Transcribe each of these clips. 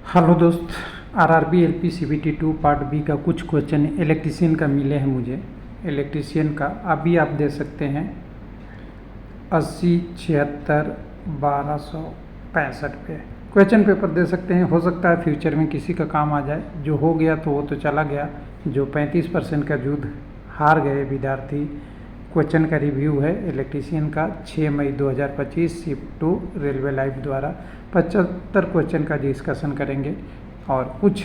Hello दोस्त। RRB LP CBT 2 part B का कुछ क्वेश्चन इलेक्ट्रीशियन का मिले हैं मुझे। इलेक्ट्रीशियन का अभी आप दे सकते हैं 80 76 1265 पे क्वेश्चन पेपर दे सकते हैं। हो सकता है फ्यूचर में किसी का काम आ जाए। जो हो गया तो वो तो चला गया। जो 35% का युद्ध हार गए विद्यार्थी, क्वेश्चन का रिव्यू है इलेक्ट्रीशियन का 6 मई 2025 शिफ्ट 2 रेलवे लाइव द्वारा 75 क्वेश्चन का डिस्कशन करेंगे और कुछ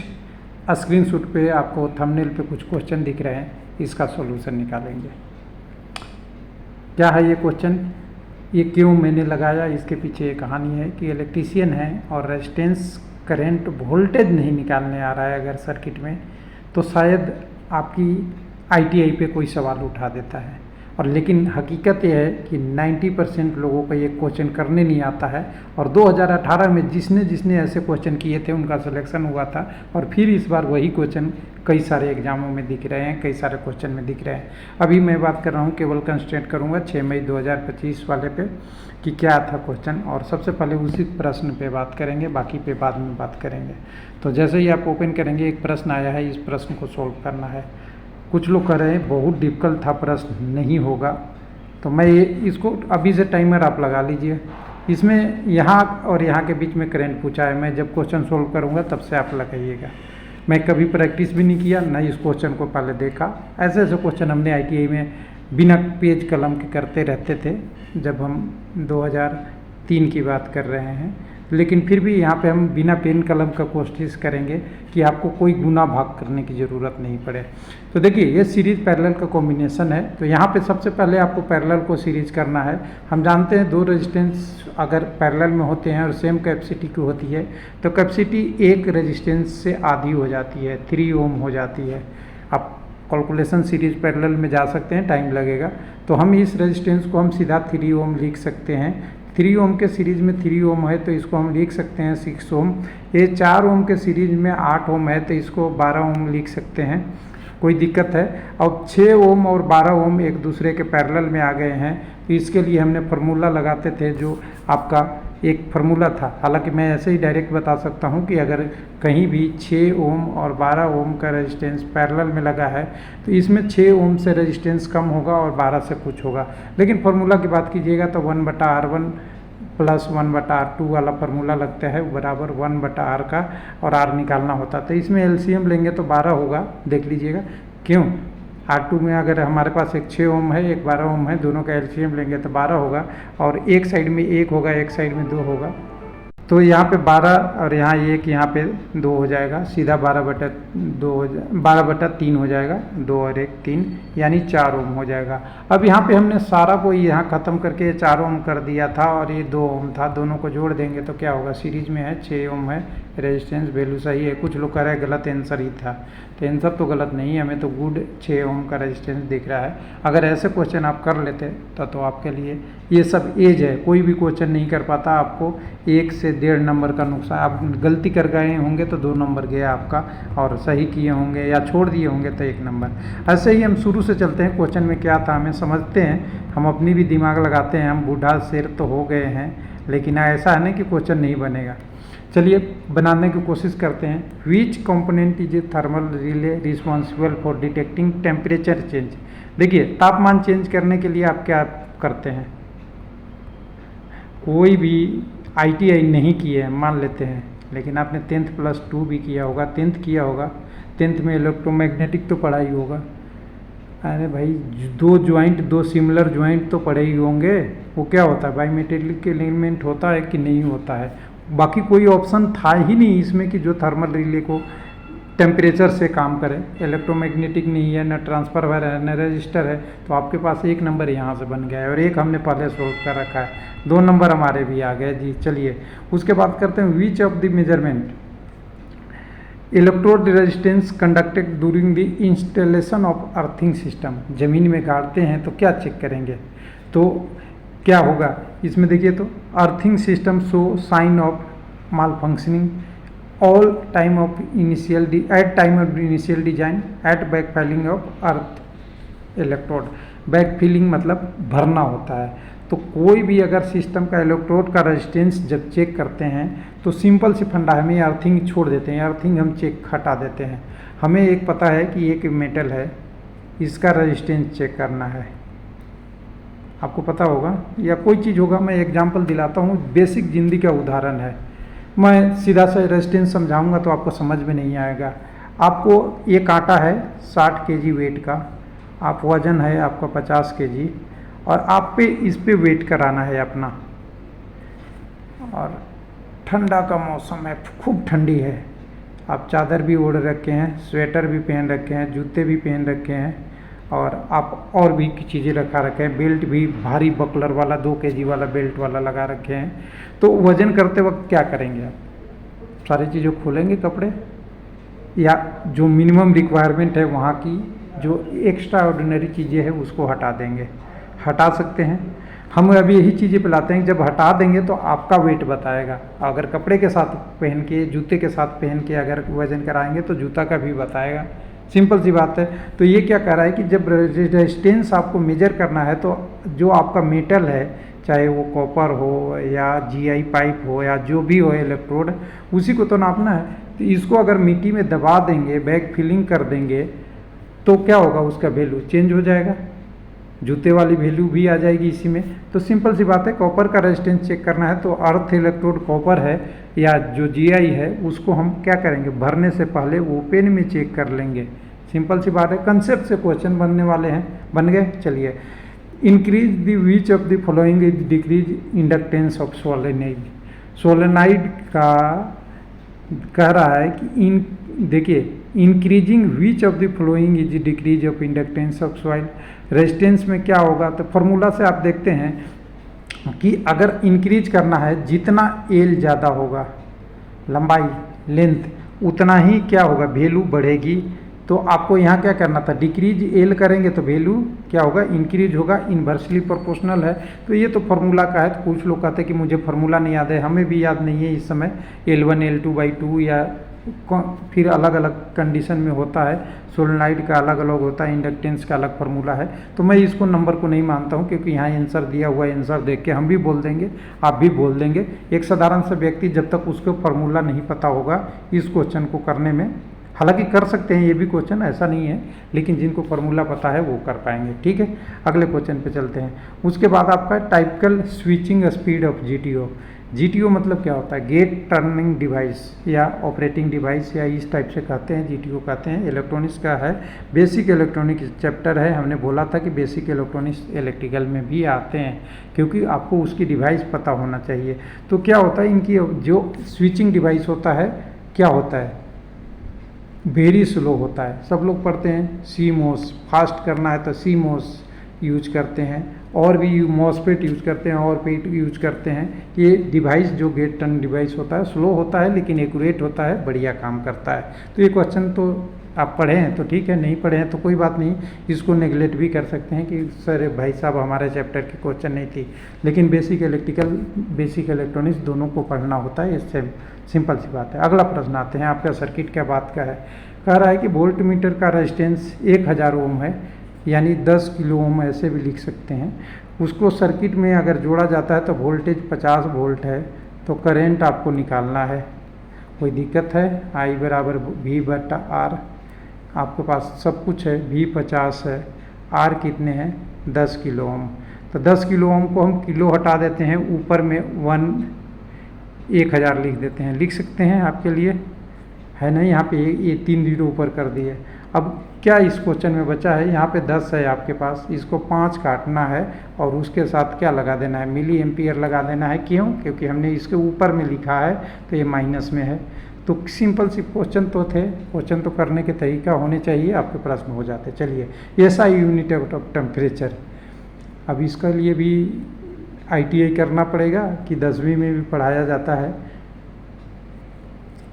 स्क्रीनशॉट पे आपको थंबनेल पे कुछ क्वेश्चन दिख रहे हैं, इसका सॉल्यूशन निकालेंगे। क्या है ये क्वेश्चन, ये क्यों मैंने लगाया, इसके पीछे ये कहानी है कि इलेक्ट्रीशियन है और रेजिस्टेंस करंट वोल्टेज नहीं निकालने आ रहा है अगर सर्किट में, तो शायद आपकी आईटीआई पे कोई सवाल उठा देता है। और लेकिन हकीकत यह है कि 90% लोगों को ये क्वेश्चन करने नहीं आता है। और 2018 में जिसने जिसने ऐसे क्वेश्चन किए थे उनका सिलेक्शन हुआ था और फिर इस बार वही क्वेश्चन कई सारे एग्जामों में दिख रहे हैं, कई सारे क्वेश्चन में दिख रहे हैं। अभी मैं बात कर रहा हूँ, केवल कंसंट्रेट करूँगा 6 मई 2025 वाले पे कि क्या था क्वेश्चन, और सबसे पहले उसी प्रश्न पे बात करेंगे, बाकी पे बाद में बात करेंगे। तो जैसे ही आप ओपन करेंगे एक प्रश्न आया है, इस प्रश्न को सोल्व करना है। कुछ लोग कह रहे हैं बहुत डिफ़िकल्ट था प्रश्न, नहीं होगा, तो मैं ये इसको अभी से टाइमर आप लगा लीजिए। इसमें यहाँ और यहाँ के बीच में करंट पूछा है, मैं जब क्वेश्चन सोल्व करूँगा तब से आप लगाइएगा। मैं कभी प्रैक्टिस भी नहीं किया, ना इस क्वेश्चन को पहले देखा। ऐसे ऐसे क्वेश्चन हमने आईटीआई में बिना पेज कलम के करते रहते थे जब हम 2003 की बात कर रहे हैं। लेकिन फिर भी यहाँ पे हम बिना पेन कलम का कोशिश करेंगे कि आपको कोई गुना भाग करने की ज़रूरत नहीं पड़े। तो देखिए ये सीरीज पैरेलल का कॉम्बिनेशन है, तो यहाँ पे सबसे पहले आपको पैरेलल को सीरीज करना है। हम जानते हैं दो रेजिस्टेंस अगर पैरेलल में होते हैं और सेम कैपेसिटी की होती है तो कैपेसिटी एक रेजिस्टेंस से आधी हो जाती है, 3 ओम हो जाती है। आप कैलकुलेशन सीरीज पैरेलल में जा सकते हैं, टाइम लगेगा। तो हम इस रेजिस्टेंस को हम सीधा 3 ओम लिख सकते हैं। 3 ओम के सीरीज में 3 ओम है तो इसको हम लिख सकते हैं 6 ओम। ये 4 ओम के सीरीज में 8 ओम है तो इसको 12 ओम लिख सकते हैं। कोई दिक्कत है? अब 6 ओम और 12 ओम एक दूसरे के पैरेलल में आ गए हैं, तो इसके लिए हमने फार्मूला लगाते थे, जो आपका एक फार्मूला था। हालांकि मैं ऐसे ही डायरेक्ट बता सकता हूं कि अगर कहीं भी 6 ओम और 12 ओम का रेजिस्टेंस पैरेलल में लगा है तो इसमें 6 ओम से रेजिस्टेंस कम होगा और 12 से कुछ होगा। लेकिन फार्मूला की बात कीजिएगा तो 1/R1 प्लस 1/R2 वाला फार्मूला लगता है, बराबर 1/R का, और R निकालना होता। तो इसमें एलसीएम लेंगे तो 12 होगा, देख लीजिएगा क्यों। R2 में अगर हमारे पास एक 6 ओम है, एक 12 ओम है, दोनों का एलसीएम लेंगे तो 12 होगा, और एक साइड में 1 होगा, एक साइड में 2 होगा। तो यहाँ पे 12 और यहाँ 1, यहाँ पे 2 हो जाएगा, सीधा 12/3 हो जाएगा, 2 और 1 3, यानी 4 ओम हो जाएगा। अब यहाँ पे हमने सारा को यहाँ ख़त्म करके 4 ओम कर दिया था और ये 2 ओम था, दोनों को जोड़ देंगे तो क्या होगा, सीरीज में है 6 ओम है, रेजिस्टेंस वैल्यू सही है। कुछ लोग कह रहे हैं गलत आंसर ही था, तो आंसर तो गलत नहीं है, हमें तो गुड 6 ओम का रेजिस्टेंस दिख रहा है। अगर ऐसे क्वेश्चन आप कर लेते तो आपके लिए ये सब एज है, कोई भी क्वेश्चन नहीं कर पाता, आपको 1 से 1.5 नंबर का नुकसान। आप गलती कर गए होंगे तो 2 नंबर गया आपका, और सही किए होंगे या छोड़ दिए होंगे तो 1 नंबर। ऐसे ही हम शुरू से चलते हैं, क्वेश्चन में क्या था हमें समझते हैं, हम अपनी भी दिमाग लगाते हैं। हम बूढ़ा शेर तो हो गए हैं, लेकिन ऐसा है ना कि क्वेश्चन नहीं बनेगा। चलिए बनाने की कोशिश करते हैं। विच component is a thermal relay responsible for detecting temperature change. देखिए तापमान चेंज करने के लिए आप क्या करते हैं, कोई भी आईटीआई नहीं किए हैं मान लेते हैं, लेकिन आपने 10th + 2 भी किया होगा, 10th किया होगा, 10th में इलेक्ट्रोमैग्नेटिक तो पढ़ा ही होगा। अरे भाई 2 ज्वाइंट, 2 सिमिलर ज्वाइंट तो पढ़े ही होंगे। वो क्या होता है, बाई मेटेलिक एलिमेंट होता है कि नहीं होता है। बाकी कोई ऑप्शन था ही नहीं इसमें कि जो थर्मल रिले को टेम्परेचर से काम करे। इलेक्ट्रोमैग्नेटिक नहीं है, न ट्रांसफार्मर है, न रजिस्टर है, तो आपके पास 1 नंबर यहाँ से बन गया है, और 1 हमने पहले सोल्व कर रखा है, 2 नंबर हमारे भी आ गए जी। चलिए उसके बाद करते हैं, विच of the measurement electrode resistance conducted during the installation of earthing system. ज़मीन में गाड़ते हैं तो क्या चेक करेंगे, तो क्या होगा इसमें देखिए, तो earthing system show sign of malfunctioning all time of initial at time of initial design at backfilling of earth electrode। Backfilling मतलब भरना होता है। तो कोई भी अगर सिस्टम का इलेक्ट्रोड का रेजिस्टेंस जब चेक करते हैं तो सिंपल सी फंडा है, हमें अर्थिंग छोड़ देते हैं, अर्थिंग हम चेक हटा देते हैं। हमें एक पता है कि एक मेटल है, इसका रेजिस्टेंस चेक करना है, आपको पता होगा या कोई चीज़ होगा। मैं एग्जांपल दिलाता हूँ, बेसिक जिंदगी का उदाहरण है। मैं सीधा सा रेजिस्टेंस समझाऊंगा तो आपको समझ में नहीं आएगा। आपको ये कांटा है 60 केजी वेट का, आप वज़न है आपका 50 केजी, और आप पे इस पे वेट कराना है अपना। और ठंडा का मौसम है, खूब ठंडी है, आप चादर भी ओढ़ रखे हैं, स्वेटर भी पहन रखे हैं, जूते भी पहन रखे हैं, और आप और भी चीज़ें रखा रखे हैं, बेल्ट भी भारी बकलर वाला 2 केजी वाला बेल्ट वाला लगा रखे हैं। तो वज़न करते वक्त क्या करेंगे आप? सारी चीज़ें खोलेंगे कपड़े, या जो मिनिमम रिक्वायरमेंट है वहाँ की जो एक्स्ट्रा ऑर्डिनरी चीज़ें हैं उसको हटा देंगे, हटा सकते हैं। हम अभी यही चीज़ें पिलाते हैं, जब हटा देंगे तो आपका वेट बताएगा। अगर कपड़े के साथ पहन के, जूते के साथ पहन के अगर वज़न कराएंगे तो जूता का भी बताएगा। सिंपल सी बात है। तो ये क्या कह रहा है कि जब रेजिस्टेंस आपको मेजर करना है तो जो आपका मेटल है, चाहे वो कॉपर हो या जीआई पाइप हो या जो भी हो इलेक्ट्रोड, उसी को तो नापना है। तो इसको अगर मिट्टी में दबा देंगे, बैग फिलिंग कर देंगे, तो क्या होगा, उसका वैल्यू चेंज हो जाएगा, जूते वाली वैल्यू भी आ जाएगी इसी में। तो सिंपल सी बात है, कॉपर का रेजिस्टेंस चेक करना है तो अर्थ इलेक्ट्रोड कॉपर है या जो जीआई है उसको हम क्या करेंगे, भरने से पहले ओपन में चेक कर लेंगे। सिंपल सी बात है, कंसेप्ट से क्वेश्चन बनने वाले हैं, बन गए। चलिए, increase the which of the following is decrease inductance of solenoid. Solenoid का कह रहा है कि देखिए, increasing which of the following is decrease of inductance of soil. Resistance में क्या होगा, तो फॉर्मूला से आप देखते हैं कि अगर इंक्रीज करना है, जितना एल ज़्यादा होगा, लंबाई लेंथ, उतना ही क्या होगा, वैल्यू बढ़ेगी। तो आपको यहाँ क्या करना था, डिक्रीज एल करेंगे तो वैल्यू क्या होगा, इंक्रीज होगा, इन्वर्सली प्रोपोर्शनल है। तो ये तो फार्मूला का है। तो कुछ लोग कहते हैं कि मुझे फार्मूला नहीं याद है, हमें भी याद नहीं है इस समय। L1 L2/2 या फिर अलग अलग कंडीशन में होता है, सोलेनाइड का अलग अलग होता है, इंडक्टेंस का अलग फार्मूला है। तो मैं इसको नंबर को नहीं मानता हूँ, क्योंकि यहाँ आंसर दिया हुआ है, आंसर देख के हम भी बोल देंगे, आप भी बोल देंगे। एक साधारण सा व्यक्ति जब तक उसको फार्मूला नहीं पता होगा इस क्वेश्चन को करने में, हालांकि कर सकते हैं ये भी क्वेश्चन, ऐसा नहीं है, लेकिन जिनको फार्मूला पता है वो कर पाएंगे। ठीक है, अगले क्वेश्चन पे चलते हैं। उसके बाद आपका typical switching speed of GTO. GTO मतलब क्या होता है, गेट टर्निंग डिवाइस या ऑपरेटिंग डिवाइस, या इस टाइप से कहते हैं, जीटीओ कहते हैं। इलेक्ट्रॉनिक्स का है, बेसिक इलेक्ट्रॉनिक्स चैप्टर है। हमने बोला था कि बेसिक इलेक्ट्रॉनिक्स इलेक्ट्रिकल में भी आते हैं, क्योंकि आपको उसकी डिवाइस पता होना चाहिए। तो क्या होता है, इनकी जो स्विचिंग डिवाइस होता है, क्या होता है, वेरी स्लो होता है। सब लोग पढ़ते हैं सीमोस, फास्ट करना है तो सीमोस यूज करते हैं, और भी मॉसफेट यूज करते हैं, और पेट यूज करते हैं। ये डिवाइस जो गेट टर्न डिवाइस होता है, स्लो होता है लेकिन एक्यूरेट होता है, बढ़िया काम करता है। तो ये क्वेश्चन तो आप पढ़े हैं तो ठीक है, नहीं पढ़े हैं तो कोई बात नहीं, इसको नेगलेक्ट भी कर सकते हैं कि सर भाई साहब हमारे चैप्टर की क्वेश्चन नहीं थी। लेकिन बेसिक इलेक्ट्रिकल, बेसिक इलेक्ट्रॉनिक्स दोनों को पढ़ना होता है, इससे सिंपल सी बात है। अगला प्रश्न आते हैं, आपका सर्किट क्या बात का है। कह रहा है कि वोल्ट मीटर का रेजिस्टेंस 1000 ओम है, यानी 10 किलो ओम ऐसे भी लिख सकते हैं। उसको सर्किट में अगर जोड़ा जाता है तो वोल्टेज 50 वोल्ट है, तो करंट आपको निकालना है। कोई दिक्कत है, I बराबर V/R, आपके पास सब कुछ है, V 50 है, R कितने हैं, 10 किलो ओम। तो 10 किलो ओम को हम किलो हटा देते हैं, ऊपर में 1000 लिख देते हैं, लिख सकते हैं आपके लिए, है नहीं, यहाँ पे ये 3 जीरो ऊपर कर दिए। अब क्या इस क्वेश्चन में बचा है, यहाँ पे 10 है आपके पास, इसको 5 काटना है और उसके साथ क्या लगा देना है, मिली एम्पियर लगा देना है। क्यों, क्योंकि हमने इसके ऊपर में लिखा है तो ये माइनस में है। तो सिंपल सी क्वेश्चन तो थे, क्वेश्चन तो करने के तरीका होने चाहिए, आपके प्रश्न हो जाते। चलिए, SI यूनिट ऑफ टेम्परेचर, अब इसके लिए भी ITI करना पड़ेगा कि 10वीं में भी पढ़ाया जाता है।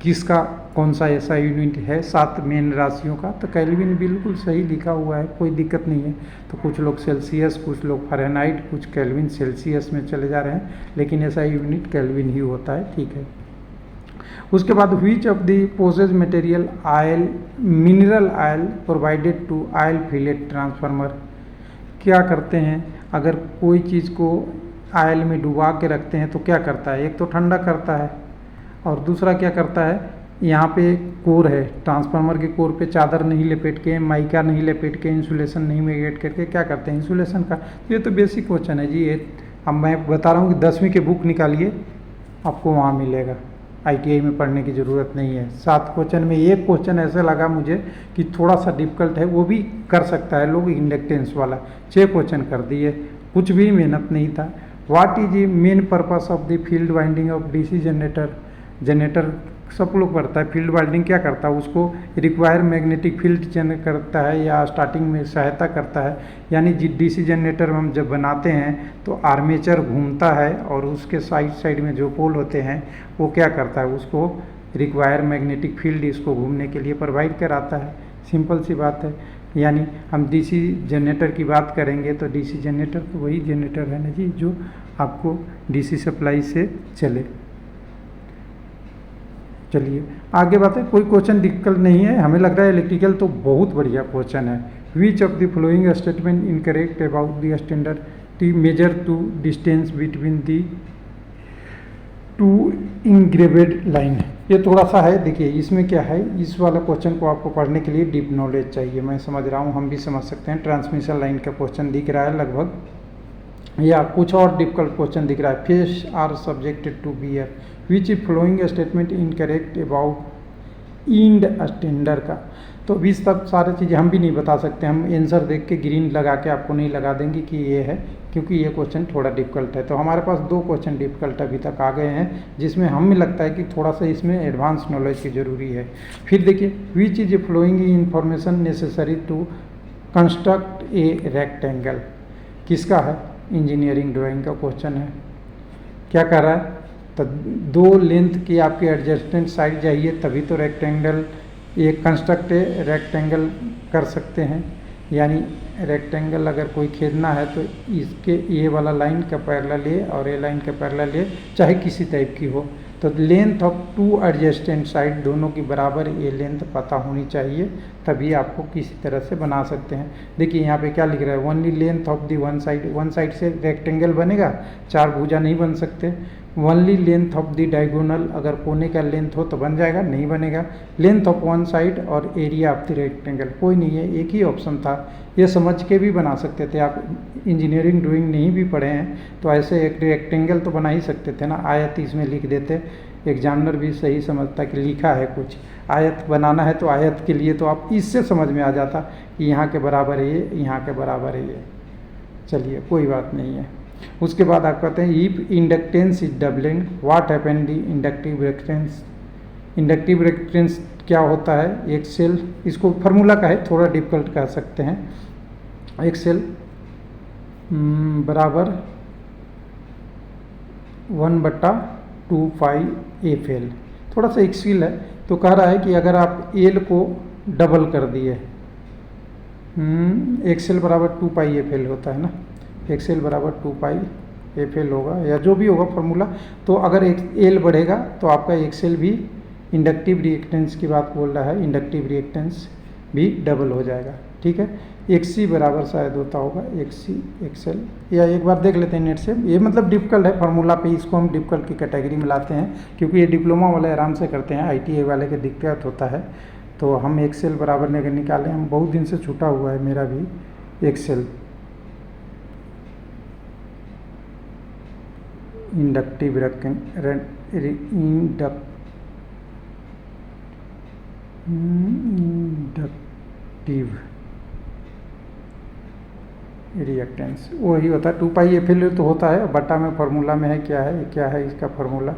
किसका कौन सा SI यूनिट है, 7 मेन राशियों का। तो केल्विन बिल्कुल सही लिखा हुआ है, कोई दिक्कत नहीं है। तो कुछ लोग सेल्सियस, कुछ लोग फ़ारेनहाइट, कुछ केल्विन सेल्सियस में चले जा रहे हैं, लेकिन SI यूनिट केल्विन ही होता है। ठीक है, उसके बाद which of the purposes material oil, mineral oil provided to oil filled transformer. क्या करते हैं, अगर कोई चीज़ को ऑयल में डुबा के रखते हैं तो क्या करता है, एक तो ठंडा करता है और दूसरा क्या करता है, यहाँ पे कोर है, ट्रांसफार्मर के कोर पे चादर नहीं लपेट के, माइका नहीं लपेट के, इंसुलेशन नहीं मेगेट करके क्या करते हैं, इंसुलेशन का। ये तो बेसिक क्वेश्चन है जी। ये अब मैं बता रहा हूँ कि 10वीं के बुक निकालिए, आपको वहाँ मिलेगा, ITI में पढ़ने की ज़रूरत नहीं है। 7 क्वेश्चन में एक क्वेश्चन ऐसा लगा मुझे कि थोड़ा सा डिफिकल्ट है, वो भी कर सकता है लोग, इंडक्टेंस वाला। 6 क्वेश्चन कर दिए, कुछ भी मेहनत नहीं था। What is the main purpose of the field winding of DC generator. Generator सब लोग पढ़ता है, फील्ड वाइंडिंग क्या करता है, उसको रिक्वायर मैग्नेटिक फील्ड जनरेट करता है या स्टार्टिंग में सहायता करता है। यानी DC जनरेटर हम जब बनाते हैं तो आर्मेचर घूमता है और उसके साइड में जो पोल होते हैं वो क्या करता है, उसको रिक्वायर मैग्नेटिक फील्ड इसको घूमने के लिए प्रोवाइड कराता है। सिंपल सी बात है। यानी हम DC जनरेटर की बात करेंगे तो DC जनरेटर तो वही जनरेटर है ना जी जो आपको DC सप्लाई से चले। चलिए आगे बात है, कोई क्वेश्चन डिफिकल्ट नहीं है, हमें लग रहा है इलेक्ट्रिकल तो बहुत बढ़िया क्वेश्चन है। Which of the following statement incorrect about the standard T measure to distance between the two engraved line. ये थोड़ा सा है, देखिए इसमें क्या है, इस वाला क्वेश्चन को आपको पढ़ने के लिए डीप नॉलेज चाहिए। मैं समझ रहा हूँ, हम भी समझ सकते हैं। ट्रांसमिशन लाइन का क्वेश्चन दिख रहा है लगभग, या कुछ और डिफिकल्ट क्वेश्चन दिख रहा है। Fish are subjected to bear, which following statement incorrect about end standard का। तो अभी सब सारी चीज़ें हम भी नहीं बता सकते, हम आंसर देख के ग्रीन लगा के आपको नहीं लगा देंगे कि ये है, क्योंकि ये क्वेश्चन थोड़ा डिफिकल्ट है। तो हमारे पास 2 क्वेश्चन डिफिकल्ट अभी तक आ गए हैं, जिसमें हमें लगता है कि थोड़ा सा इसमें एडवांस नॉलेज की ज़रूरी है। फिर देखिए, which is following information necessary to construct a rectangle, किसका है, इंजीनियरिंग ड्राइंग का क्वेश्चन है। क्या कर रहा है, तो 2 लेंथ की आपकी एडजस्टेंट साइड चाहिए तभी तो रेक्टेंगल, ये कंस्ट्रक्ट रेक्टेंगल कर सकते हैं। यानी रेक्टेंगल अगर कोई खींचना है तो इसके ये वाला लाइन का पैरेलल ले और ये लाइन का पैरेलल ले, चाहे किसी टाइप की हो, तो लेंथ ऑफ 2 एडजस्टेंट साइड दोनों की बराबर ये लेंथ पता होनी चाहिए, तभी आपको किसी तरह से बना सकते हैं। देखिए यहाँ पे क्या लिख रहा है, only length of the one side से रेक्टेंगल बनेगा, 4 भुजा नहीं बन सकते। Only length of the diagonal, अगर कोने का लेंथ हो तो बन जाएगा, नहीं बनेगा। लेंथ ऑफ वन साइड और एरिया ऑफ द रेक्टेंगल, कोई नहीं है, एक ही ऑप्शन था। ये समझ के भी बना सकते थे आप, इंजीनियरिंग ड्राइंग नहीं भी पढ़े हैं तो ऐसे एक रेक्टेंगल तो बना ही सकते थे ना, आयत इसमें लिख देते, एग्जामिनर भी सही समझता कि लिखा है कुछ, आयत बनाना है तो आयत के लिए तो आप इससे समझ में आ जाता कि यहाँ के बराबर है ये, यहाँ के बराबर है ये। चलिए कोई बात नहीं है। उसके बाद आप कहते हैं if inductance is doubling what happen the inductive reactance. Inductive reactance क्या होता है, एक सेल, इसको फार्मूला का है, थोड़ा डिफिकल्ट कह सकते हैं। एक सेल बराबर 1/2 पाई FL, थोड़ा सा एक्सील है। तो कह रहा है कि अगर आप एल को डबल कर दिए, एक्सेल बराबर 2 पाई FL होता है ना, एक्सेल बराबर 2 पाई FL होगा या जो भी होगा फार्मूला। तो अगर एल बढ़ेगा तो आपका एक्सेल भी, इंडक्टिव रिएक्टेंस की बात बोल रहा है, इंडक्टिव रिएक्टेंस भी डबल हो जाएगा। ठीक है, XC बराबर शायद होता होगा XC एक्सेल, या एक बार देख लेते हैं नेट से। ये मतलब डिफिकल्ट है फार्मूला पे, इसको हम डिफिकल्ट की कैटेगरी में लाते हैं, क्योंकि ये डिप्लोमा वाले आराम से करते हैं, ITI वाले के दिक्कत होता है। तो हम एक्सेल बराबर निकालें, हम बहुत दिन से छूटा हुआ है मेरा भी एक्सेल। इंडक्टिव रिएक्टेंस वही होता है, 2 पाई FL तो होता है, बटा में फार्मूला में है, क्या है इसका फार्मूला,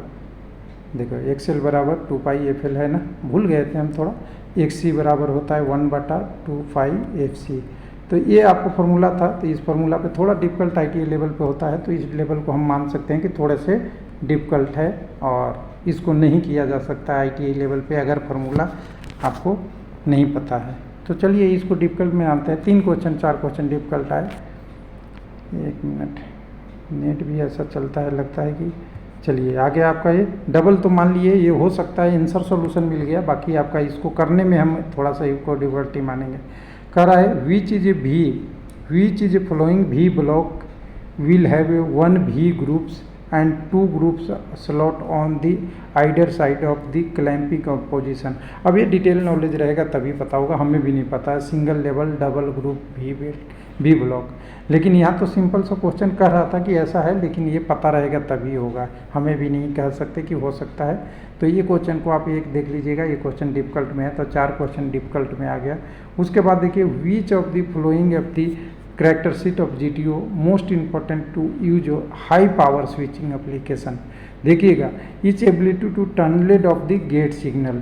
देखो एक्सेल बराबर 2 पाई FL है ना, भूल गए थे हम थोड़ा। XC बराबर होता है 1/2 पाई FC। तो ये आपको फार्मूला था, तो इस फार्मूला पे थोड़ा डिफिकल्ट ITI लेवल पे होता है, तो इस लेवल को हम मान सकते हैं कि थोड़े से डिफिकल्ट है और इसको नहीं किया जा सकता ITI लेवल पे अगर फार्मूला आपको नहीं पता है। तो चलिए इसको डिफिकल्ट में आते हैं। 3 क्वेश्चन 4 क्वेश्चन डिफिकल्ट आए। 1 मिनट, नेट भी ऐसा चलता है लगता है कि, चलिए आगे आपका ये डबल तो मान लिए ये हो सकता है, आंसर सॉल्यूशन मिल गया, बाकी आपका इसको करने में हम थोड़ा सा इसको डिफिकल्टी मानेंगे। कह रहा है विच इज फॉलोइंग भी block will have a one V groups and two groups slot on the either side of the clamping position। अब ये डिटेल नॉलेज रहेगा तभी पता होगा, हमें भी नहीं पता है single level double group V block. लेकिन यहाँ तो सिंपल सा क्वेश्चन कह रहा था कि ऐसा है, लेकिन ये पता रहेगा तभी होगा, हमें भी नहीं कह सकते कि हो सकता है। तो ये क्वेश्चन को आप एक देख लीजिएगा, ये क्वेश्चन डिफिकल्ट में है, तो 4 क्वेश्चन डिफिकल्ट में आ गया। उसके बाद देखिए विच of the flowing of the characteristic of GTO most important to use high power switching application। देखिएगा each ability to turn it off the gate signal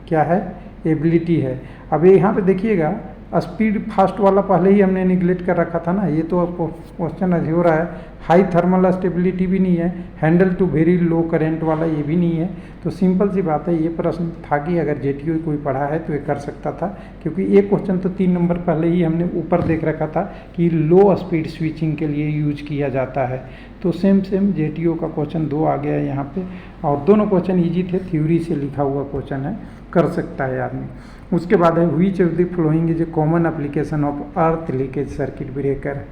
क्या है, एबिलिटी है। अब ये यहाँ पे देखिएगा स्पीड फास्ट वाला पहले ही हमने निगलेक्ट कर रखा था ना, ये तो क्वेश्चन हो रहा है। हाई थर्मल स्टेबिलिटी भी नहीं है, handle to very low current वाला ये भी नहीं है। तो सिंपल सी बात है, ये प्रश्न था कि अगर जेटीओ कोई पढ़ा है तो ये कर सकता था, क्योंकि ये क्वेश्चन तो 3 नंबर पहले ही हमने ऊपर देख रखा था कि लो स्पीड स्विचिंग के लिए यूज किया जाता है। तो सेम जेटीओ का क्वेश्चन 2 आ गया है यहाँ पे, और दोनों क्वेश्चन ईजी थे, थ्योरी से लिखा हुआ क्वेश्चन है, कर सकता है आदमी। उसके बाद है which of the following is a common application of earth leakage circuit breaker.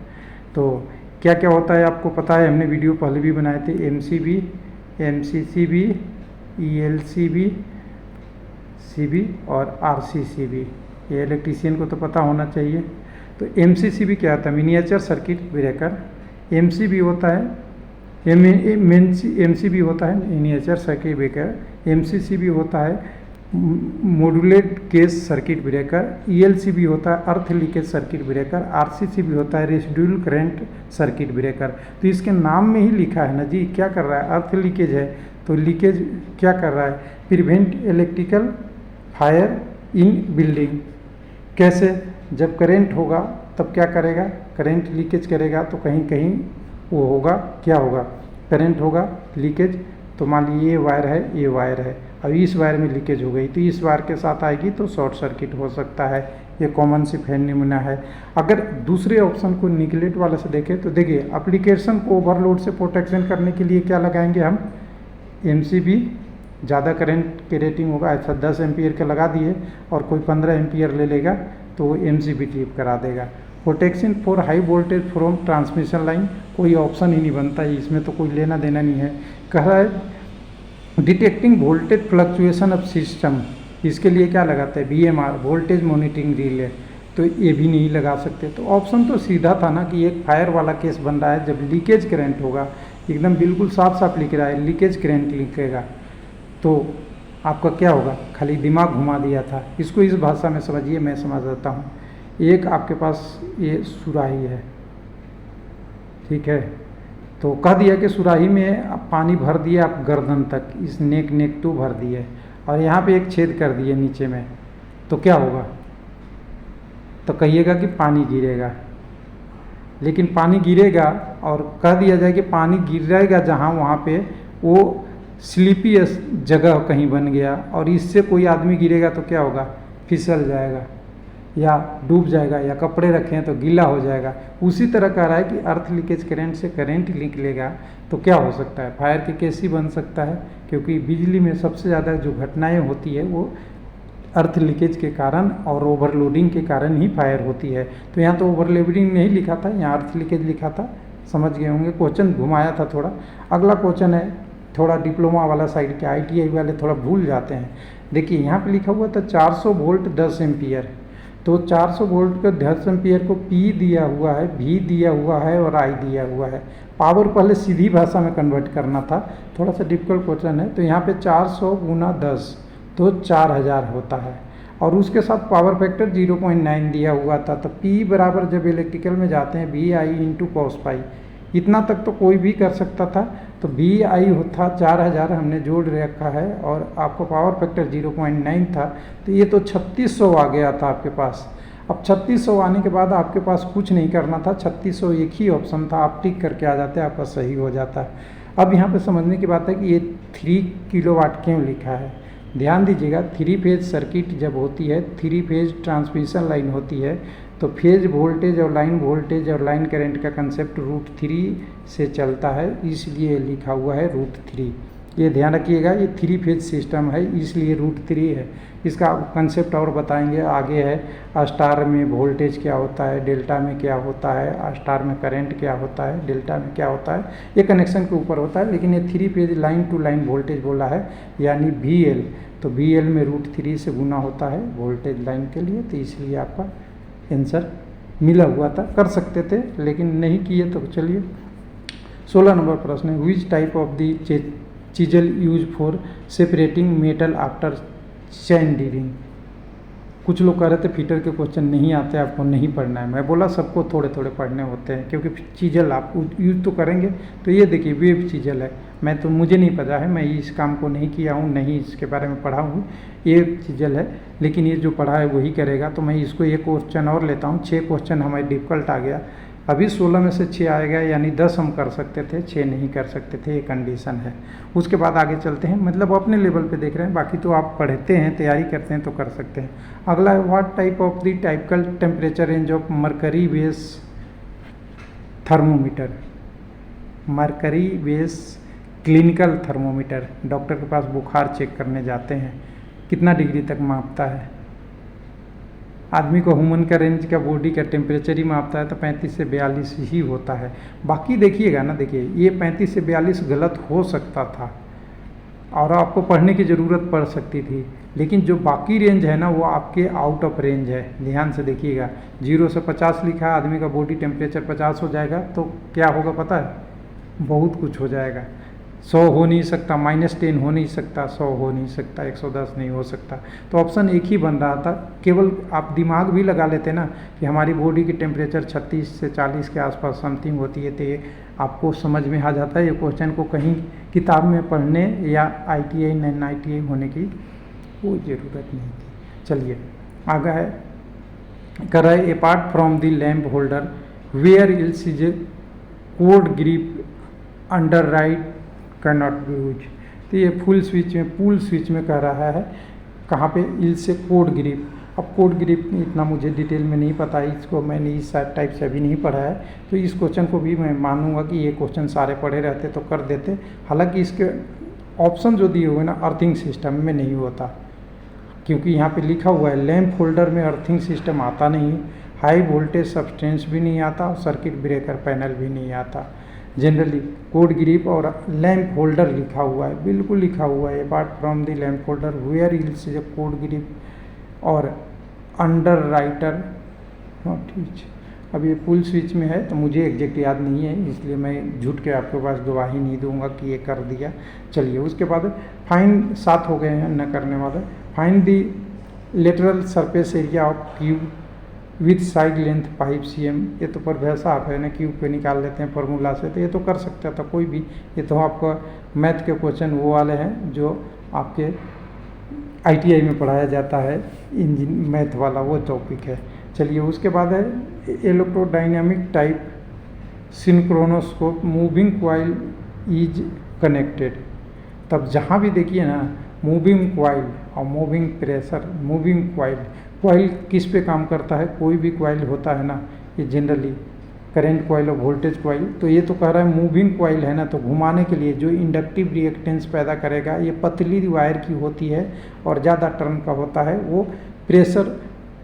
तो क्या क्या होता है आपको पता है, हमने वीडियो पहले भी बनाए थे, MCB, MCCB, ELCB, CB और RCCB। ये इलेक्ट्रीशियन को तो पता होना चाहिए। तो MCCB क्या होता है, मिनिएचर सर्किट ब्रेकर। MCB होता है MCB होता है मिनिएचर सर्किट ब्रेकर। MCCB होता है modulate case circuit breaker. ELCB होता है अर्थ लीकेज सर्किट ब्रेकर। RCCB होता है रेसिडुअल करंट सर्किट ब्रेकर। तो इसके नाम में ही लिखा है ना जी, क्या कर रहा है, अर्थ लीकेज है, तो लीकेज क्या कर रहा है, prevent electrical fire in building. कैसे, जब करंट होगा तब क्या करेगा, करंट लीकेज करेगा, तो कहीं कहीं वो होगा, क्या होगा, करंट होगा लीकेज। तो मान लीजिए ये वायर है, ये वायर है, अब इस वायर में लीकेज हो गई तो इस वायर के साथ आएगी तो शॉर्ट सर्किट हो सकता है। ये कॉमन सी फेनोमेना है। अगर दूसरे ऑप्शन को निगलेक्ट वाले से देखें तो देखिए एप्लीकेशन को ओवरलोड से प्रोटेक्शन करने के लिए क्या लगाएंगे हम, MCB, ज़्यादा करंट की रेटिंग होगा, ऐसा 10 एम्पियर का लगा दिए और कोई 15 एम्पियर ले लेगा तो वो MCB ट्रिप करा देगा। Protection for high voltage from transmission line, कोई ऑप्शन ही नहीं बनता है, इसमें तो कोई लेना देना नहीं है। कह रहा है detecting voltage fluctuation of system, इसके लिए क्या लगाते हैं, VMR, वोल्टेज मॉनिटरिंग रिले, तो ये भी नहीं लगा सकते। तो ऑप्शन तो सीधा था ना कि एक फायर वाला केस बन रहा है, जब लीकेज करंट होगा, एकदम बिल्कुल साफ साफ लिख रहा है लीकेज करंट लिखेगा, तो आपका क्या होगा, खाली दिमाग घुमा दिया था। इसको इस भाषा में समझिए, मैं समझ देता हूँ। एक आपके पास ये सुराही है, ठीक है, तो कह दिया कि सुराही में आप पानी भर दिए आप गर्दन तक, इस नेक टू भर दिए, और यहाँ पे एक छेद कर दिए नीचे में, तो क्या होगा, तो कहिएगा कि पानी गिरेगा। लेकिन पानी गिरेगा और कह दिया जाए कि पानी गिरेगा जहाँ, वहाँ पे वो स्लिपी जगह कहीं बन गया और इससे कोई आदमी गिरेगा तो क्या होगा, फिसल जाएगा या डूब जाएगा, या कपड़े रखे हैं तो गीला हो जाएगा। उसी तरह कह रहा है कि अर्थ लीकेज करंट से करंट निकलेगा तो क्या हो सकता है, फायर के केस ही बन सकता है, क्योंकि बिजली में सबसे ज़्यादा जो घटनाएं होती है वो अर्थ लीकेज के कारण और ओवरलोडिंग के कारण ही फायर होती है। तो यहाँ तो ओवरलोडिंग नहीं लिखा था, यहाँ अर्थ लीकेज लिखा था, समझ गए होंगे, क्वेश्चन घुमाया था थोड़ा। अगला क्वेश्चन है थोड़ा डिप्लोमा वाला साइड के, ITI वाले थोड़ा भूल जाते हैं। देखिए यहाँ पे लिखा हुआ था 400 वोल्ट 10 एम्पियर, तो 400 वोल्ट का 10 एम्पियर को P दिया हुआ है, V दिया हुआ है और I दिया हुआ है। पावर पहले सीधी भाषा में कन्वर्ट करना था, थोड़ा सा डिफिकल्ट क्वेश्चन है। तो यहाँ पे 400 गुना 10 तो 4000 होता है, और उसके साथ पावर फैक्टर 0.9 दिया हुआ था। तो P बराबर जब इलेक्ट्रिकल में जाते हैं VI इंटू cos पाई, इतना तक तो कोई भी कर सकता था। तो VI था 4000 हमने जोड़ रखा है, और आपको पावर फैक्टर 0.9 था, तो ये तो 3600 आ गया था आपके पास। अब 3600 आने के बाद आपके पास कुछ नहीं करना था, 3600 एक ही ऑप्शन था, आप टिक करके आ जाते, आपका सही हो जाता। अब यहाँ पे समझने की बात है कि ये 3 किलोवाट क्यों लिखा है। ध्यान दीजिएगा, 3 फेज सर्किट जब होती है, 3 फेज ट्रांसमिशन लाइन होती है, तो फेज वोल्टेज और लाइन करंट का कंसेप्ट √3 से चलता है, इसलिए लिखा हुआ है √3। ये ध्यान रखिएगा, ये 3 फेज सिस्टम है इसलिए √3 है। इसका कंसेप्ट और बताएंगे आगे है। स्टार में वोल्टेज क्या होता है, डेल्टा में क्या होता है, स्टार में करंट क्या होता है, डेल्टा में क्या होता है, ये कनेक्शन के ऊपर होता है। लेकिन ये 3 phase line to line voltage बोला है, यानी VL, तो VL में √3 से गुना होता है वोल्टेज लाइन के लिए, तो इसलिए आपका आंसर मिला हुआ था। कर सकते थे लेकिन नहीं किए, तो चलिए 16 नंबर प्रश्न है, which type of the chisel use for separating metal after chain dealing. कुछ लोग कह रहे थे फीटर के क्वेश्चन नहीं आते, आपको नहीं पढ़ना है। मैं बोला सबको थोड़े थोड़े पढ़ने होते हैं, क्योंकि चीजल आप यूज तो करेंगे। तो ये देखिए वेव चीजल है, मुझे नहीं पता है, मैं इस काम को नहीं किया हूँ, नहीं इसके बारे में पढ़ा हूँ। ये चीजल है, लेकिन ये जो पढ़ा है वही करेगा। तो मैं इसको एक क्वेश्चन और लेता हूँ। 6 क्वेश्चन हमारे डिफिकल्ट आ गया, अभी 16 में से 6 आएगा, यानी 10 हम कर सकते थे, 6 नहीं कर सकते थे, ये कंडीशन है। उसके बाद आगे चलते हैं, मतलब अपने लेवल पे देख रहे हैं, बाकी तो आप पढ़ते हैं, तैयारी करते हैं तो कर सकते हैं। अगला है, what type of the typical temperature range of mercury base thermometer. Mercury base clinical thermometer, doctor के पास बुखार चेक करने जाते हैं, कितना डिग्री तक मापता है। आदमी को ह्यूमन का रेंज का बॉडी का टेम्परेचर ही मापता है तो 35 से 42 ही होता है। बाकी देखिएगा ना, देखिए ये 35 से 42 गलत हो सकता था और आपको पढ़ने की ज़रूरत पड़ सकती थी, लेकिन जो बाकी रेंज है ना वो आपके आउट ऑफ रेंज है। ध्यान से देखिएगा, 0 से 50 लिखा है, आदमी का बॉडी टेम्परेचर 50 हो जाएगा तो क्या होगा पता है, बहुत कुछ हो जाएगा। 100 हो नहीं सकता, -10 हो नहीं सकता, 100 हो नहीं सकता, 110 नहीं हो सकता। तो ऑप्शन एक ही बन रहा था। केवल आप दिमाग भी लगा लेते ना कि हमारी बॉडी की टेम्परेचर 36 से 40 के आसपास समथिंग होती है, तो ये आपको समझ में आ जाता है। ये क्वेश्चन को कहीं किताब में पढ़ने या ITI नॉन ITI होने की कोई ज़रूरत नहीं थी। चलिए आगे है, कर रहा है, apart from the lamp holder where else is cord grip under right can not be use. तो ये फुल स्विच में, पुल स्विच में कह रहा है, कहाँ पे, इल से कोड ग्रिप। अब कोड ग्रिप इतना मुझे डिटेल में नहीं पता है, इसको मैंने इस टाइप से अभी नहीं पढ़ा है, तो इस क्वेश्चन को भी मैं मानूंगा कि ये क्वेश्चन सारे पढ़े रहते तो कर देते। हालांकि इसके ऑप्शन जो दिए हुए ना अर्थिंग सिस्टम में नहीं होता, क्योंकि यहाँ पे लिखा हुआ है लैम्प होल्डर में अर्थिंग सिस्टम आता नहीं है, हाई वोल्टेज सब्सटेंस भी नहीं आता और सर्किट ब्रेकर पैनल भी नहीं आता। जनरली कोड ग्रिप और लैम्प होल्डर लिखा हुआ है, बिल्कुल लिखा हुआ है, apart from the lamp holder where else is cord grip और अंडर राइटर नॉट यूज। अब ये फुल स्विच में है तो मुझे एग्जैक्ट याद नहीं है, इसलिए मैं झूठ के आपके पास गवाही नहीं दूंगा कि ये कर दिया। चलिए उसके बाद फाइंड, 7 हो गए हैं न करने वाले। Find the lateral surface area of cube with side length 5 cm। ये तो परिभाषा आप है ना, क्यूब पे निकाल लेते हैं फॉर्मूला से, तो ये तो कर सकता था कोई भी। ये तो आपका मैथ के क्वेश्चन वो वाले हैं जो आपके ITI में पढ़ाया जाता है, इंजीन मैथ वाला वो टॉपिक है। चलिए उसके बाद है electrodynamic type synchronoscope moving coil is connected. तब जहाँ भी देखिए ना मूविंग कॉइल और मूविंग प्रेशर, मूविंग कॉइल किस पे काम करता है, कोई भी कॉइल होता है ना, ये जनरली करंट कॉइल और वोल्टेज कॉइल, तो ये तो कह रहा है मूविंग कॉइल है ना, तो घुमाने के लिए जो इंडक्टिव रिएक्टेंस पैदा करेगा, ये पतली वायर की होती है और ज़्यादा टर्न का होता है, वो प्रेशर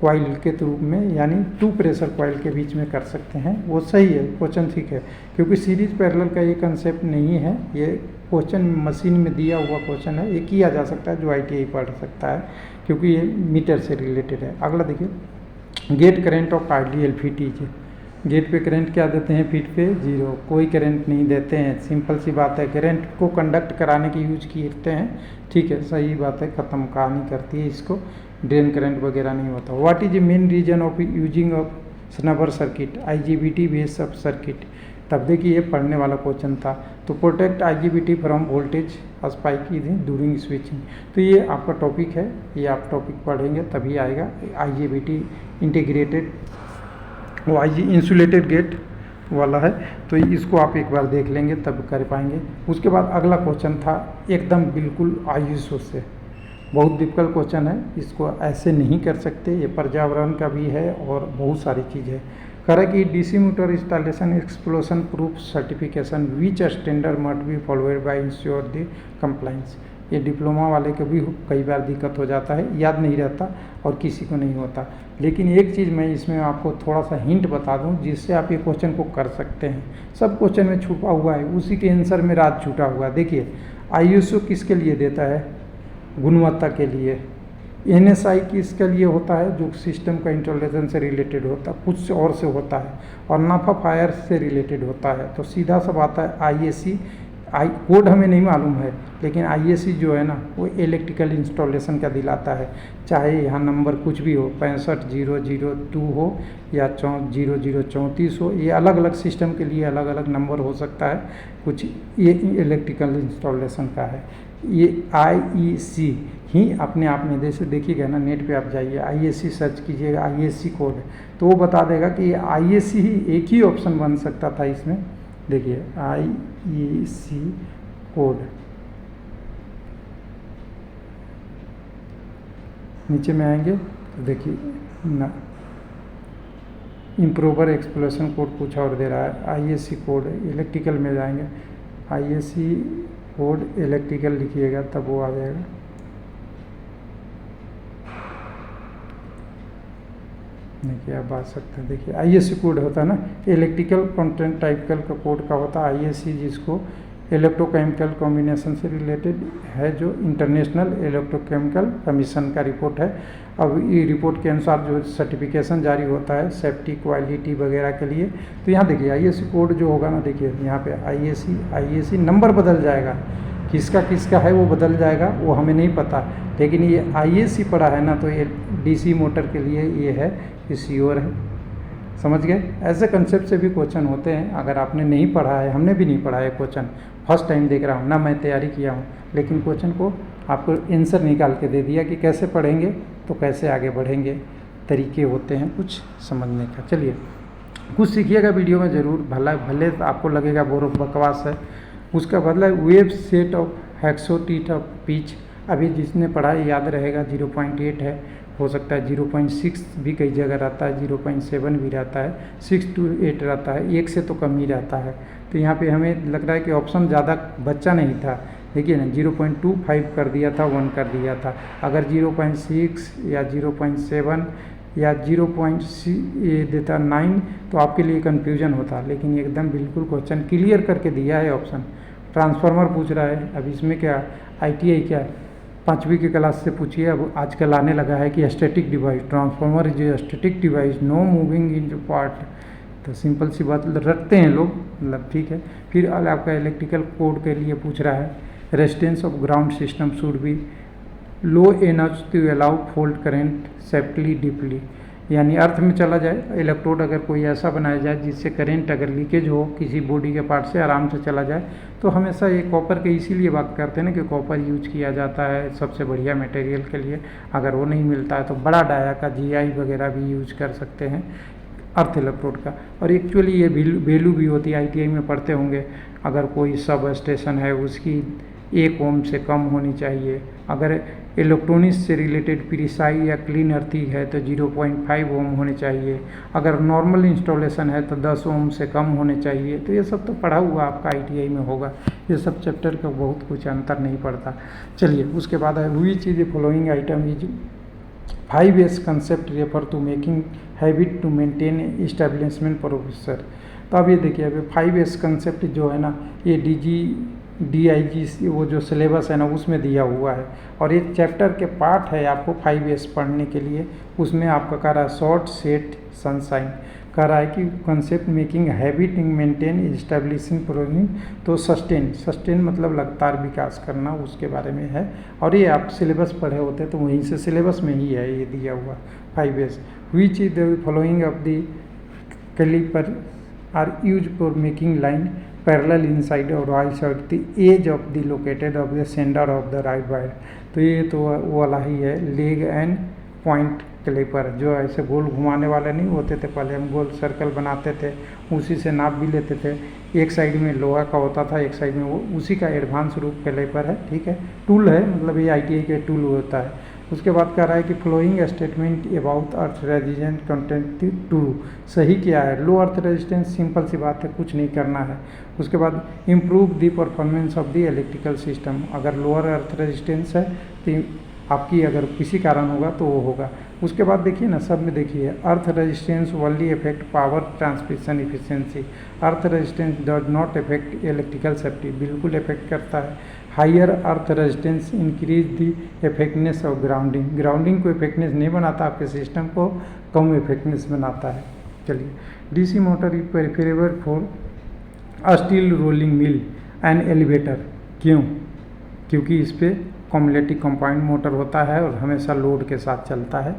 कॉइल के रूप में, यानी 2 प्रेशर कॉइल के बीच में कर सकते हैं। वो सही है, क्वेश्चन ठीक है, क्योंकि सीरीज पैरेलल का ये कंसेप्ट नहीं है, ये क्वेश्चन मशीन में दिया हुआ क्वेश्चन है, ये किया जा सकता है जो ITI पढ़ सकता है, क्योंकि ये मीटर से रिलेटेड है। अगला देखिए, gate current of ideal FET is. Gate पे करंट क्या देते हैं, फीट पे 0, कोई करंट नहीं देते हैं, सिंपल सी बात है। करंट को कंडक्ट कराने की यूज करते हैं, ठीक है, सही बात है, ख़त्म कहानी करती है इसको, ड्रेन करंट वगैरह नहीं होता। What is the main reason of using of snubber circuit, IGBT base sub circuit. तब देखिए ये पढ़ने वाला क्वेश्चन था, तो protect IGBT from voltage spike during switching. तो ये आपका टॉपिक है, ये आप टॉपिक पढ़ेंगे तभी आएगा। IGBT इंटीग्रेटेड, वो इंसुलेटेड गेट वाला है, तो इसको आप एक बार देख लेंगे तब कर पाएंगे। उसके बाद अगला क्वेश्चन था एकदम बिल्कुल आयुषो से, बहुत डिफिकल्ट क्वेश्चन है, इसको ऐसे नहीं कर सकते, ये पर्यावरण का भी है और बहुत सारी चीज़ है। कह रहा है कि DC motor installation explosion proof certification which standard must be followed by ensure the compliance. ये डिप्लोमा वाले को भी कई बार दिक्कत हो जाता है, याद नहीं रहता और किसी को नहीं होता। लेकिन एक चीज़ मैं इसमें आपको थोड़ा सा हिंट बता दूं जिससे आप ये क्वेश्चन को कर सकते हैं। सब क्वेश्चन में छुपा हुआ है, उसी के आंसर में राज छूटा हुआ है। देखिए ISO किसके लिए देता है? गुणवत्ता के लिए। NSI किसके लिए होता है? जो सिस्टम का इंस्टॉलेशन से रिलेटेड होता है, कुछ और से होता है। और नाफा फायर से रिलेटेड होता है। तो सीधा सब आता है ISC। कोड हमें नहीं मालूम है, लेकिन ISC जो है ना वो इलेक्ट्रिकल इंस्टॉलेशन का दिलाता है। चाहे यहाँ नंबर कुछ भी हो, 65002 हो या 0034 हो, ये अलग अलग सिस्टम के लिए अलग अलग नंबर हो सकता है। कुछ ये इलेक्ट्रिकल इंस्टॉलेशन का है। ये IEC ही अपने आप में, जैसे देखिएगा ना, नेट पे आप जाइए, ISC सर्च कीजिएगा, ISC कोड है तो वो बता देगा कि ये ISC ही एक ही ऑप्शन बन सकता था इसमें। देखिए IEC कोड नीचे में आएंगे तो देखिए ना, इम्प्रोवर एक्सप्लोरेशन कोड कुछ और दे रहा है। ISC कोड इलेक्ट्रिकल में जाएंगे, ISC कोड इलेक्ट्रिकल लिखिएगा तब वो आ जाएगा। देखिए आप आ सकते हैं। देखिए ISC कोड होता है ना, इलेक्ट्रिकल कंटेंट टाइपिकल का कोड का होता है ISC, जिसको इलेक्ट्रोकेमिकल कॉम्बिनेशन से रिलेटेड है, जो इंटरनेशनल इलेक्ट्रोकेमिकल कमीशन का रिपोर्ट है। अब ये रिपोर्ट के अनुसार जो सर्टिफिकेशन जारी होता है सेफ्टी क्वालिटी वगैरह के लिए, तो यहाँ देखिए ISC कोड जो होगा ना, देखिए यहाँ पे ISC नंबर बदल जाएगा, किसका किसका है वो बदल जाएगा, वो हमें नहीं पता। लेकिन ये ISC पढ़ा है ना, तो ये DC मोटर के लिए ये है कि श्योर है। समझ गए? ऐसे कंसेप्ट से भी क्वेश्चन होते हैं। अगर आपने नहीं पढ़ा है, हमने भी नहीं पढ़ा है क्वेश्चन, फर्स्ट टाइम देख रहा हूँ ना, मैं तैयारी किया हूँ, लेकिन क्वेश्चन को आपको आंसर निकाल के दे दिया कि कैसे पढ़ेंगे तो कैसे आगे बढ़ेंगे। तरीके होते हैं कुछ समझने का। चलिए कुछ सीखिएगा वीडियो में ज़रूर। भले आपको लगेगा बोरो बकवास है, उसका बदला वेव सेट ऑफ हेक्सोटीट ऑफ पिच। अभी जिसने पढ़ा याद रहेगा 0.8 है, हो सकता है 0.6 भी कई जगह रहता है, 0.7 भी रहता है, 6 to 8 रहता है, 1 से तो कम ही रहता है। तो यहाँ पे हमें लग रहा है कि ऑप्शन ज़्यादा बच्चा नहीं था। देखिए ना, 0.25 कर दिया था, 1 कर दिया था। अगर 0.6 या 0.7 या 0.6 ये देता 9 तो आपके लिए कन्फ्यूजन होता, लेकिन एकदम बिल्कुल क्वेश्चन क्लियर करके दिया है ऑप्शन। ट्रांसफार्मर पूछ रहा है, अब इसमें क्या ITI क्या 5वीं की क्लास से पूछिए। अब आजकल आने लगा है कि static device, transformer is static device, no moving in part. तो सिंपल सी बात रखते हैं लोग, मतलब ठीक है। फिर आपका इलेक्ट्रिकल कोड के लिए पूछ रहा है, resistance of ground system should be low एनर्ज to allow fault current safely deeply. यानी अर्थ में चला जाए, इलेक्ट्रोड अगर कोई ऐसा बनाया जाए जिससे करंट अगर लीकेज हो किसी बॉडी के पार्ट से आराम से चला जाए, तो हमेशा ये कॉपर के इसीलिए बात करते हैं ना कि कॉपर यूज किया जाता है सबसे बढ़िया मटेरियल के लिए। अगर वो नहीं मिलता है तो बड़ा डाया का GI वगैरह भी यूज कर सकते हैं अर्थ इलेक्ट्रोड का। और एक्चुअली ये वैल्यू भी होती है, ITI में पढ़ते होंगे, अगर कोई सब स्टेशन है उसकी 1 ओम से कम होनी चाहिए। अगर इलेक्ट्रॉनिक्स से रिलेटेड प्रीसाई या क्लीन अर्थिंग है तो 0.5 ओम होने चाहिए। अगर नॉर्मल इंस्टॉलेशन है तो 10 ओम से कम होने चाहिए। तो ये सब तो पढ़ा हुआ आपका ITI में होगा, ये सब चैप्टर का बहुत कुछ अंतर नहीं पड़ता। चलिए उसके बाद है हुई चीज़ following item is 5S concept refer to making habit to maintain establishment professor. तो अब ये देखिए, अभी 5S कंसेप्ट जो है ना, ये DIG वो जो सिलेबस है ना उसमें दिया हुआ है, और एक चैप्टर के पार्ट है आपको 5S पढ़ने के लिए। उसमें आपका कह रहा है शॉर्ट सेट सनशाइन, कह रहा है कि concept making habit maintain establishing programming. तो सस्टेन मतलब लगातार विकास करना, उसके बारे में है। और ये आप सिलेबस पढ़े होते तो वहीं से सिलेबस में ही है ये दिया हुआ 5S। Which is the following of the caliper are use for making line parallel inside और outside the edge of the located of the center of the right wire. तो ये तो वो वाला ही है, लेग एंड पॉइंट कैलिपर, जो ऐसे गोल घुमाने वाले नहीं होते थे, पहले हम गोल सर्कल बनाते थे, उसी से नाप भी लेते थे। एक साइड में लोहा का होता था, एक साइड में वो, उसी का एडवांस रूप कैलिपर है, ठीक है। टूल है, मतलब ये ITI के टूल होता है। उसके बाद कह रहा है कि following statement about earth resistance content to, सही क्या है? लो अर्थ रेजिस्टेंस, सिंपल सी बात है, कुछ नहीं करना है। उसके बाद improve the performance of the electrical system, अगर लोअर अर्थ रेजिस्टेंस है तो आपकी अगर किसी कारण होगा तो वो होगा। उसके बाद देखिए ना, सब में देखिए earth resistance only affect power transmission efficiency, earth resistance does not affect electrical safety, बिल्कुल इफेक्ट करता है। Higher earth resistance increase the effectiveness of grounding, grounding को इफेक्टनेस नहीं बनाता, आपके सिस्टम को कम इफेक्टनेस बनाता है। चलिए, DC motor is preferable for a steel rolling mill and elevator, क्यों? क्योंकि इस पर कम्युलेटिव कंपाउंड मोटर होता है और हमेशा लोड के साथ चलता है।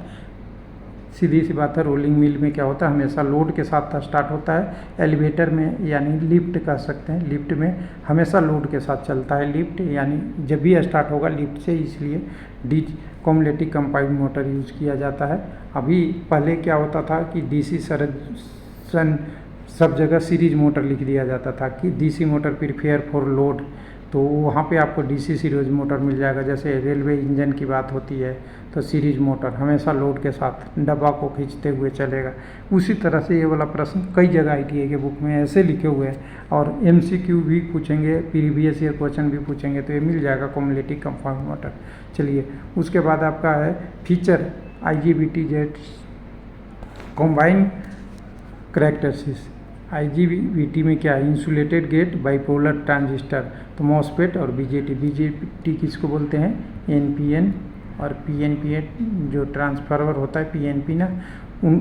सीधी सी बात है, रोलिंग मिल में क्या होता है, हमेशा लोड के साथ स्टार्ट होता है। एलिवेटर में यानी लिफ्ट कह सकते हैं, लिफ्ट में हमेशा लोड के साथ चलता है। लिफ्ट यानी जब भी स्टार्ट होगा लिफ्ट से, इसलिए D cumulative compound motor use किया जाता है। अभी पहले क्या होता था कि डीसी संरचना सब जगह सीरीज मोटर लिख दिया जाता था कि DC motor prefer for load, तो वहाँ पे आपको डीसी सीरीज मोटर मिल जाएगा। जैसे रेलवे इंजन की बात होती है तो सीरीज मोटर हमेशा लोड के साथ डब्बा को खींचते हुए चलेगा। उसी तरह से ये वाला प्रश्न कई जगह आईटीआई के बुक में ऐसे लिखे हुए हैं, और एमसीक्यू भी पूछेंगे, प्रीवियस ईयर क्वेश्चन भी पूछेंगे, तो ये मिल जाएगा कम्युलेटिव कंपाउंड मोटर। चलिए, उसके बाद आपका है feature IGBT jet combine characteristics. IGBT में क्या है? इंसुलेटेड गेट बाइपोलर ट्रांजिस्टर, तो मॉसफेट और बीजेटी किसको बोलते हैं? NPN और PNP जो ट्रांसफार्मर होता है PNP ना, उन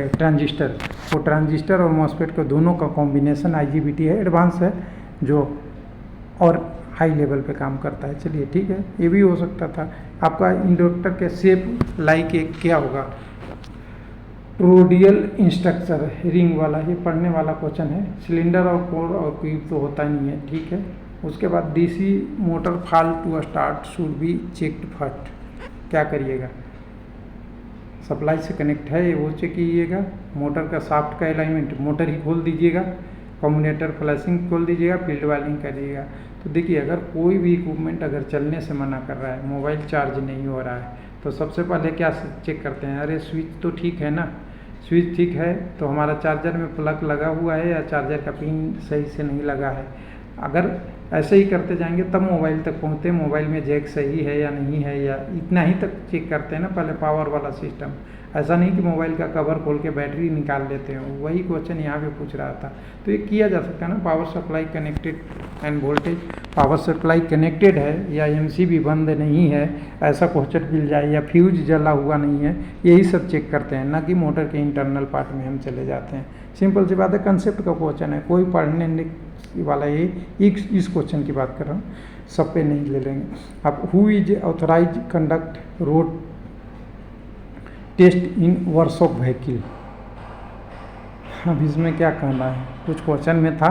ट्रांजिस्टर, वो ट्रांजिस्टर और मॉसफेट को दोनों का कॉम्बिनेशन IGBT है, एडवांस है जो और हाई लेवल पे काम करता है। चलिए ठीक है, ये भी हो सकता था। आपका इंडक्टर के शेप लाइक एक क्या होगा? टोरोइडल स्ट्रक्चर, रिंग वाला, ये पढ़ने वाला क्वेश्चन है। सिलेंडर और कोर और क्यूब तो होता नहीं है, ठीक है। उसके बाद DC motor fall to start should be checked first, क्या करिएगा? सप्लाई से कनेक्ट है वो चेक कीजिएगा, मोटर का शाफ्ट का अलाइनमेंट, मोटर ही खोल दीजिएगा, कम्यूटेटर फ्लैशिंग खोल दीजिएगा, फील्ड वायरिंग करिएगा। तो देखिए, अगर कोई भी इक्विपमेंट अगर चलने से मना कर रहा है, मोबाइल चार्ज नहीं हो रहा है, तो सबसे पहले क्या चेक करते हैं? अरे स्विच तो ठीक है ना, स्विच ठीक है तो हमारा चार्जर में प्लग लगा हुआ है या चार्जर का पिन सही से नहीं लगा है। अगर ऐसे ही करते जाएंगे तब मोबाइल तक पहुँचते, मोबाइल में जैक सही है या नहीं है, या इतना ही तक चेक करते हैं ना पहले पावर वाला सिस्टम। ऐसा नहीं कि मोबाइल का कवर खोल के बैटरी निकाल लेते हैं, वही क्वेश्चन यहाँ पे पूछ रहा था। तो ये किया जा सकता है ना, power supply connected end voltage, power supply connected है या MCB बंद नहीं है, ऐसा क्वेश्चन मिल जाए, या फ्यूज जला हुआ नहीं है, यही सब चेक करते हैं, ना कि मोटर के इंटरनल पार्ट में हम चले जाते हैं। सिंपल सी बात है, कंसेप्ट का क्वेश्चन है, कोई पढ़ने वाला ये इस क्वेश्चन की बात कर रहा हूँ, सब पे नहीं ले लेंगे। अब who is authorise conduct road test in workshop vehicle, अब इसमें क्या कहना है? कुछ क्वेश्चन में था,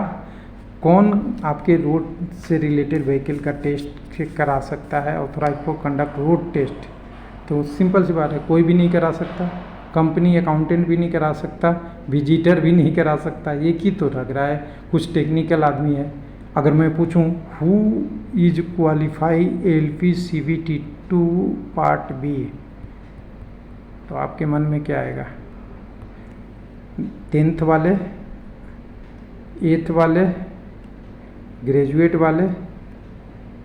कौन आपके रोड से रिलेटेड व्हीकल का टेस्ट करा सकता है, authorise for conduct road test? तो सिंपल सी बात है, कोई भी नहीं करा सकता, कंपनी अकाउंटेंट भी नहीं करा सकता, विजिटर भी नहीं करा सकता, एक ही तो लग रहा है, कुछ टेक्निकल आदमी है। अगर मैं पूछूं who is qualify LPCVT 2 part B, तो आपके मन में क्या आएगा? 10th वाले, 8th वाले, ग्रेजुएट वाले,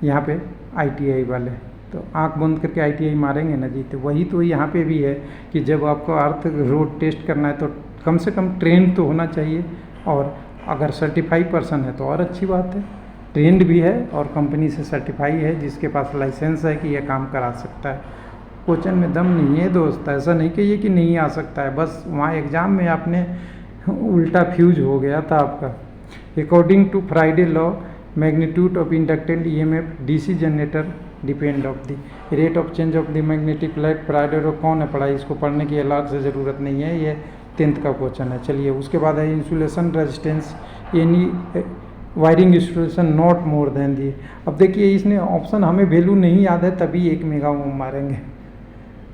यहाँ पे ITI वाले। तो आंख बंद करके ITI मारेंगे ना जी, तो वही तो यहाँ पे भी है कि जब आपको अर्थ रोड टेस्ट करना है तो कम से कम ट्रेंड तो होना चाहिए, और अगर सर्टिफाइड पर्सन है तो और अच्छी बात है, ट्रेंड भी है और कंपनी से सर्टिफाई है, जिसके पास लाइसेंस है कि यह काम करा सकता है। क्वेश्चन में दम नहीं है दोस्त, ऐसा नहीं कहिए कि नहीं आ सकता है, बस वहाँ एग्ज़ाम में आपने उल्टा फ्यूज हो गया था आपका। According to Faraday law, magnitude of induced EMF DC generator depend of the rate of change of the magnetic flux. Faraday law कौन है पढ़ाई, इसको पढ़ने की अलग से ज़रूरत नहीं है, ये 10th का क्वेश्चन है। चलिए, उसके बाद है insulation resistance any wiring insulation not more than the. अब देखिए, इसने ऑप्शन हमें वैल्यू नहीं याद है, तभी 1 मेगा ओम मारेंगे।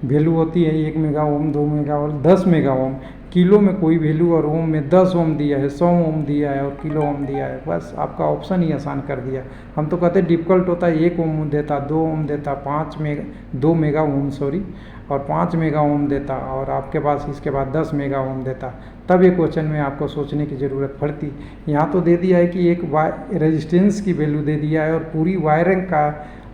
वैल्यू होती है 1 mega ohm, 2 mega ohm, 10 mega ohm. Kilo में कोई वैल्यू और ओम में 10 ओम दिया है, 100 ओम दिया है और किलो ओम दिया है, बस आपका ऑप्शन ही आसान कर दिया। हम तो कहते डिफ़िकल्ट होता है 1 ओम देता, 2 ओम देता, 2 मेगा ओम सॉरी, और 5 मेगा ओम देता, और आपके पास इसके बाद 10 मेगा ओम देता, तब ये क्वेश्चन में आपको सोचने की ज़रूरत पड़ती। यहाँ तो दे दिया है कि एक रेजिस्टेंस की वैल्यू दे दिया है और पूरी वायरिंग का,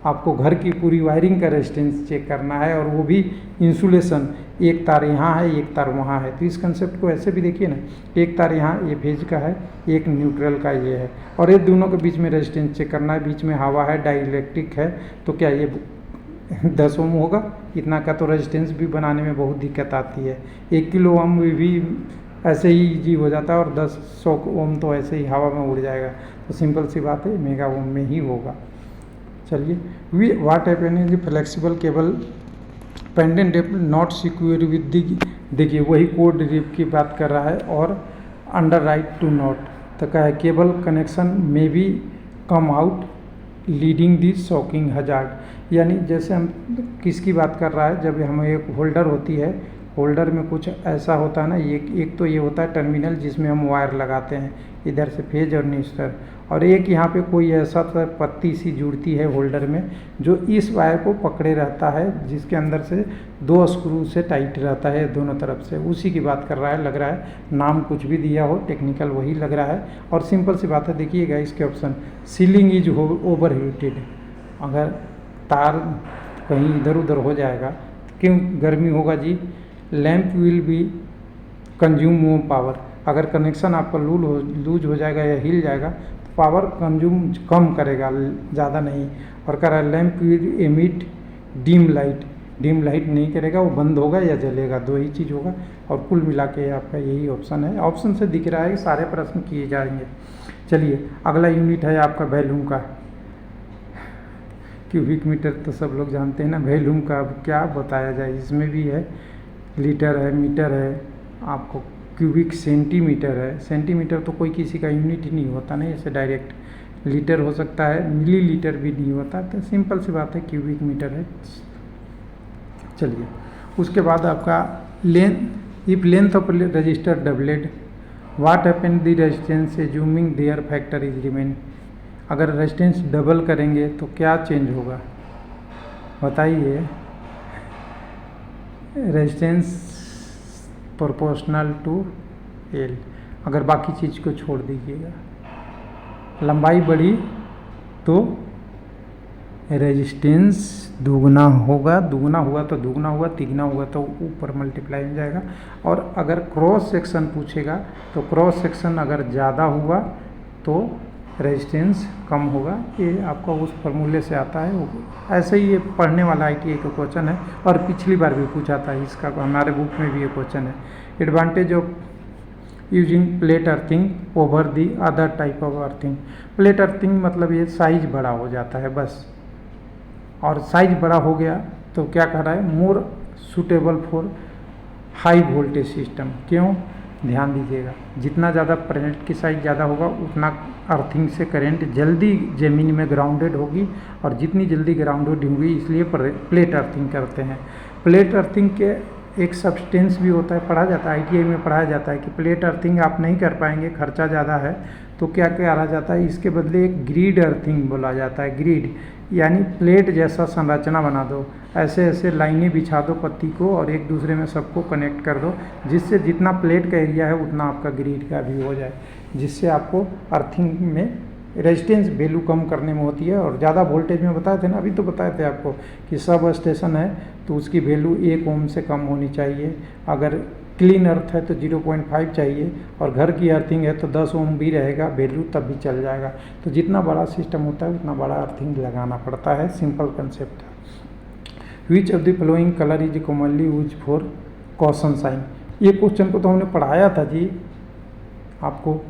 आपको घर की पूरी वायरिंग का रेजिस्टेंस चेक करना है, और वो भी इंसुलेशन, एक तार यहाँ है एक तार वहाँ है। तो इस कंसेप्ट को ऐसे भी देखिए ना, एक तार यहाँ ये फेज का है, एक न्यूट्रल का ये है, और ये दोनों के बीच में रेजिस्टेंस चेक करना है, बीच में हवा है, डाइलेक्ट्रिक है, तो क्या ये 10 ओम होगा? इतना का तो रेजिस्टेंस भी बनाने में बहुत दिक्कत आती है। 1 किलो ओम भी ऐसे ही ईजी हो जाता है, और 100 ओम तो ऐसे ही हवा में उड़ जाएगा। तो सिंपल सी बात है, मेगा ओम में ही होगा। चलिए, what happen is flexible cable pendant dip not secure with the, देखिए वही कोड डिप की बात कर रहा है, और अंडर राइट टू नॉट, तो क्या है, केबल कनेक्शन में भी कम आउट लीडिंग दी शॉकिंग हजार्ड। यानी जैसे हम किसकी बात कर रहा है, जब हमें एक होल्डर होती है, होल्डर में कुछ ऐसा होता है ना, एक तो ये होता है टर्मिनल जिसमें हम वायर लगाते हैं, इधर से फेज और न्यूट्रल, और एक यहाँ पे कोई ऐसा पत्ती सी जुड़ती है होल्डर में जो इस वायर को पकड़े रहता है, जिसके अंदर से 2 स्क्रू से टाइट रहता है दोनों तरफ से, उसी की बात कर रहा है। लग रहा है नाम कुछ भी दिया हो, टेक्निकल वही लग रहा है, और सिंपल सी बात है। देखिएगा इसके option, ceiling is over heated, अगर तार कहीं इधर उधर हो जाएगा तो क्यों गर्मी होगा जी। Lamp will be consume more power, अगर कनेक्शन आपका लूज हो जाएगा या हिल जाएगा तो पावर कंज्यूम कम करेगा, ज़्यादा नहीं। और कह रहा है lamp will emit dim light नहीं करेगा, वो बंद होगा या जलेगा, 2 ही चीज़ होगा। और कुल मिला के आपका यही ऑप्शन है। ऑप्शन से दिख रहा है कि सारे प्रश्न किए जाएंगे। चलिए, अगला यूनिट है आपका वॉल्यूम का। क्यूबिक मीटर तो सब लोग जानते हैं ना, वॉल्यूम का अब क्या बताया जाए, इसमें भी है, लीटर है, मीटर है, आपको क्यूबिक सेंटीमीटर है। सेंटीमीटर तो कोई किसी का यूनिट ही नहीं होता ना, ऐसे डायरेक्ट लीटर हो सकता है, मिली लीटर भी नहीं होता, तो सिंपल सी बात है क्यूबिक मीटर है। चलिए, उसके बाद आपका if length of resistor doubled, what happen the resistance assuming their factor is remain, अगर रेजिस्टेंस डबल करेंगे तो क्या चेंज होगा बताइए। रेजिस्टेंस प्रोपोर्शनल टू एल, अगर बाकी चीज़ को छोड़ दीजिएगा, लंबाई बढ़ी तो रेजिस्टेंस दुगना होगा, दुगना हुआ तो दुगना हुआ, तिगना हुआ तो ऊपर मल्टीप्लाई हो जाएगा। और अगर क्रॉस सेक्शन पूछेगा तो क्रॉस सेक्शन अगर ज़्यादा हुआ तो रेजिस्टेंस कम होगा। ये आपका उस फार्मूले से आता है, ऐसे ही ये पढ़ने वाला ITI का क्वेश्चन है, और पिछली बार भी पूछा था इसका, हमारे बुक में भी ये क्वेश्चन है। Advantage of using plate earthing over the other type of earthing, plate earthing मतलब ये साइज बड़ा हो जाता है बस, और साइज बड़ा हो गया तो क्या कह रहा है, मोर suitable for high voltage system. क्यों, ध्यान दीजिएगा, जितना ज़्यादा करंट की साइज ज़्यादा होगा उतना अर्थिंग से करंट जल्दी ज़मीन में ग्राउंडेड होगी, और जितनी जल्दी ग्राउंडेड होगी इसलिए प्लेट अर्थिंग करते हैं। प्लेट अर्थिंग के एक सब्सटेंस भी होता है, पढ़ा जाता है ITI में, पढ़ाया जाता है कि प्लेट अर्थिंग आप नहीं कर पाएंगे, खर्चा ज़्यादा है, तो क्या करा जाता है, इसके बदले एक ग्रिड अर्थिंग बोला जाता है। ग्रिड यानी प्लेट जैसा संरचना बना दो, ऐसे ऐसे लाइनें बिछा दो पत्ती को, और एक दूसरे में सबको कनेक्ट कर दो, जिससे जितना प्लेट का एरिया है उतना आपका ग्रिड का भी हो जाए, जिससे आपको अर्थिंग में रेजिस्टेंस वैल्यू कम करने में होती है। और ज़्यादा वोल्टेज में बताए थे ना, अभी तो बताए थे आपको कि सब स्टेशन है तो उसकी वैल्यू 1 ओम से कम होनी चाहिए, अगर क्लीन अर्थ है तो 0.5 चाहिए, और घर की अर्थिंग है तो 10 ओम भी रहेगा वैल्यू, तब भी चल जाएगा। तो जितना बड़ा सिस्टम होता है उतना बड़ा अर्थिंग लगाना पड़ता है, सिंपल कंसेप्ट है। Which of the following colour is commonly use for caution sign, ये क्वेश्चन को तो हमने पढ़ाया था जी, आपको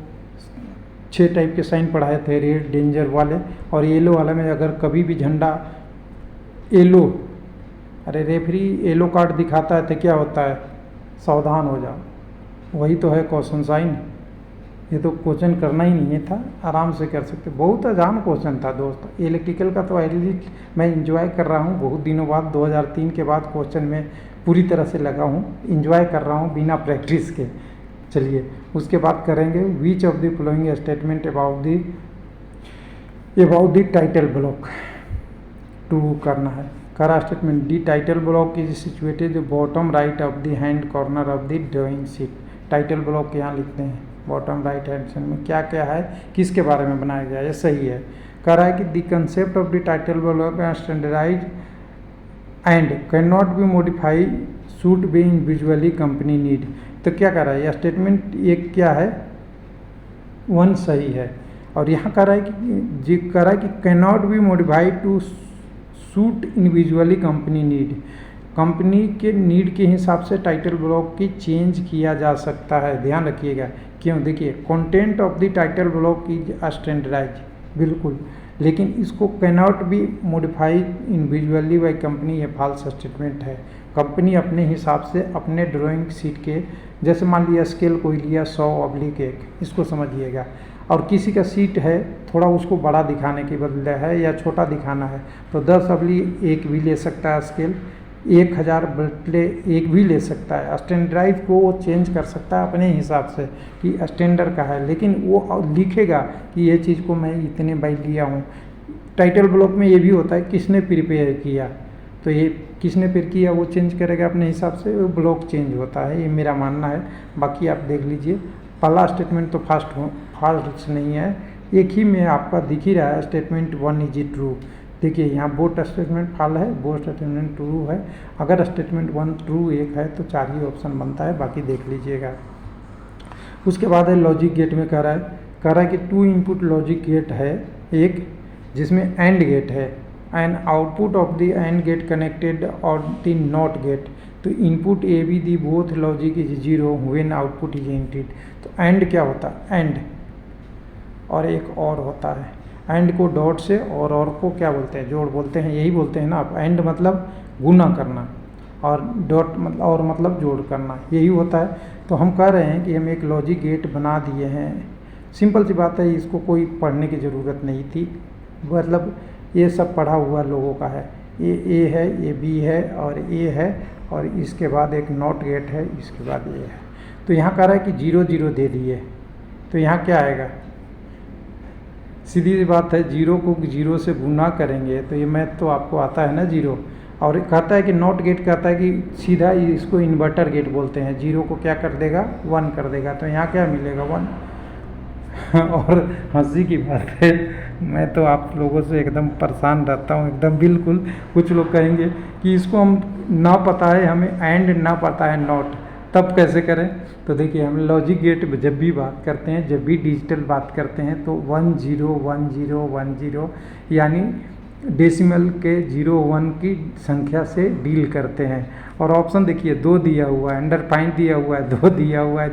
6 टाइप के साइन पढ़ाए थे, रेड, डेंजर वाले और येलो वाले में। अगर कभी भी झंडा येलो, अरे रेफरी येलो कार्ड दिखाता है तो क्या होता है, सावधान हो जाओ, वही तो है कॉशन साइन। ये तो क्वेश्चन करना ही नहीं था, आराम से कर सकते। बहुत आसान क्वेश्चन था दोस्त। इलेक्ट्रिकल का तो एटलीस्ट मैं इंजॉय कर रहा हूँ, बहुत दिनों बाद 2003 के बाद क्वेश्चन में पूरी तरह से लगा हूँ, इंजॉय कर रहा हूँ बिना प्रैक्टिस के। चलिए उसके बाद करेंगे which of the following statement about the title block to करना है। करा statement the title block is situated bottom right of the hand corner of the drawing sheet. Title block यहाँ लिखते हैं बॉटम राइट हैंड साइड में क्या क्या है, किसके बारे में बनाया गया है, ये सही है। कह रहा है कि the concept of the title block standardise and can not be modify suit be individually company need. तो क्या कह रहा है, यह स्टेटमेंट एक क्या है, 1 सही है। और यहाँ कह रहा है कि can not be modified to suit individually company need. Company के नीड के हिसाब से टाइटल ब्लॉक की चेंज किया जा सकता है, ध्यान रखिएगा। क्यों, देखिए content of the title block is standardise, बिल्कुल, लेकिन इसको can not be modified individually by company, ये फॉल्स स्टेटमेंट है। कंपनी अपने हिसाब से अपने ड्राइंग शीट के, जैसे मान लिया स्केल कोई लिया 100/1, इसको समझिएगा, और किसी का सीट है थोड़ा उसको बड़ा दिखाने के बदले है या छोटा दिखाना है, तो 10/1 भी ले सकता है स्केल, 1000/1 भी ले सकता है। स्टैंडर्डाइज को वो चेंज कर सकता है अपने हिसाब से कि स्टैंडर्ड का है, लेकिन वो लिखेगा कि ये चीज़ को मैं इतने बाई लिया हूँ। टाइटल ब्लॉक में ये भी होता है किसने प्रिपेयर किया, तो ये किसने प्रिपेयर किया वो चेंज करेगा अपने हिसाब से, वो ब्लॉक चेंज होता है, ये मेरा मानना है। बाकी आप देख लीजिए, पहला स्टेटमेंट तो फास्ट नहीं है, एक ही में आपका दिख ही रहा है स्टेटमेंट 1 इज ट्रू। देखिए यहाँ बोथ स्टेटमेंट फॉल है, बोथ स्टेटमेंट ट्रू है। अगर स्टेटमेंट 1 ट्रू एक है तो 4 ही ऑप्शन बनता है, बाकी देख लीजिएगा। उसके बाद है लॉजिक गेट में कह रहा है कि 2 इनपुट लॉजिक गेट है, एक जिसमें एंड गेट है, and output of the end get connected और द नॉट गेट। तो input A be the both logic is 0 when output is input. तो एंड क्या होता है, एंड, और एक और होता है, एंड को डॉट से और को क्या बोलते हैं, जोड़ बोलते हैं, यही बोलते हैं ना आप। एंड मतलब गुना करना और डॉट मतलब और मतलब जोड़ करना, यही होता है। तो हम कह रहे हैं कि हम एक लॉजिक गेट बना दिए हैं, सिंपल सी बात है, इसको कोई पढ़ने की ज़रूरत नहीं थी, मतलब ये सब पढ़ा हुआ लोगों का है। ये ए है, ये बी है और ए है, और इसके बाद एक नॉट गेट है, इसके बाद ये है। तो यहाँ कह रहा है कि 0 0 दे दिए, तो यहाँ क्या आएगा, सीधी सी बात है, 0 को 0 से गुना करेंगे तो ये मैथ तो आपको आता है ना 0। और कहता है कि नॉट गेट कहता है कि सीधा इसको इन्वर्टर गेट बोलते हैं, 0 को क्या कर देगा, 1 कर देगा, तो यहाँ क्या मिलेगा, 1। और हंसी की बात है, मैं तो आप लोगों से एकदम परेशान रहता हूँ, एकदम बिल्कुल। कुछ लोग कहेंगे कि इसको हम ना पता है, हमें एंड ना पता है नॉट, तब कैसे करें। तो देखिए हम लॉजिक गेट जब भी बात करते हैं, जब भी डिजिटल बात करते हैं, तो 1 0 1 0 1 0 यानी डेसिमल के 0 1 की संख्या से डील करते हैं। और ऑप्शन देखिए 2 दिया हुआ है, अंडरपाइन दिया हुआ है, 2 दिया हुआ है,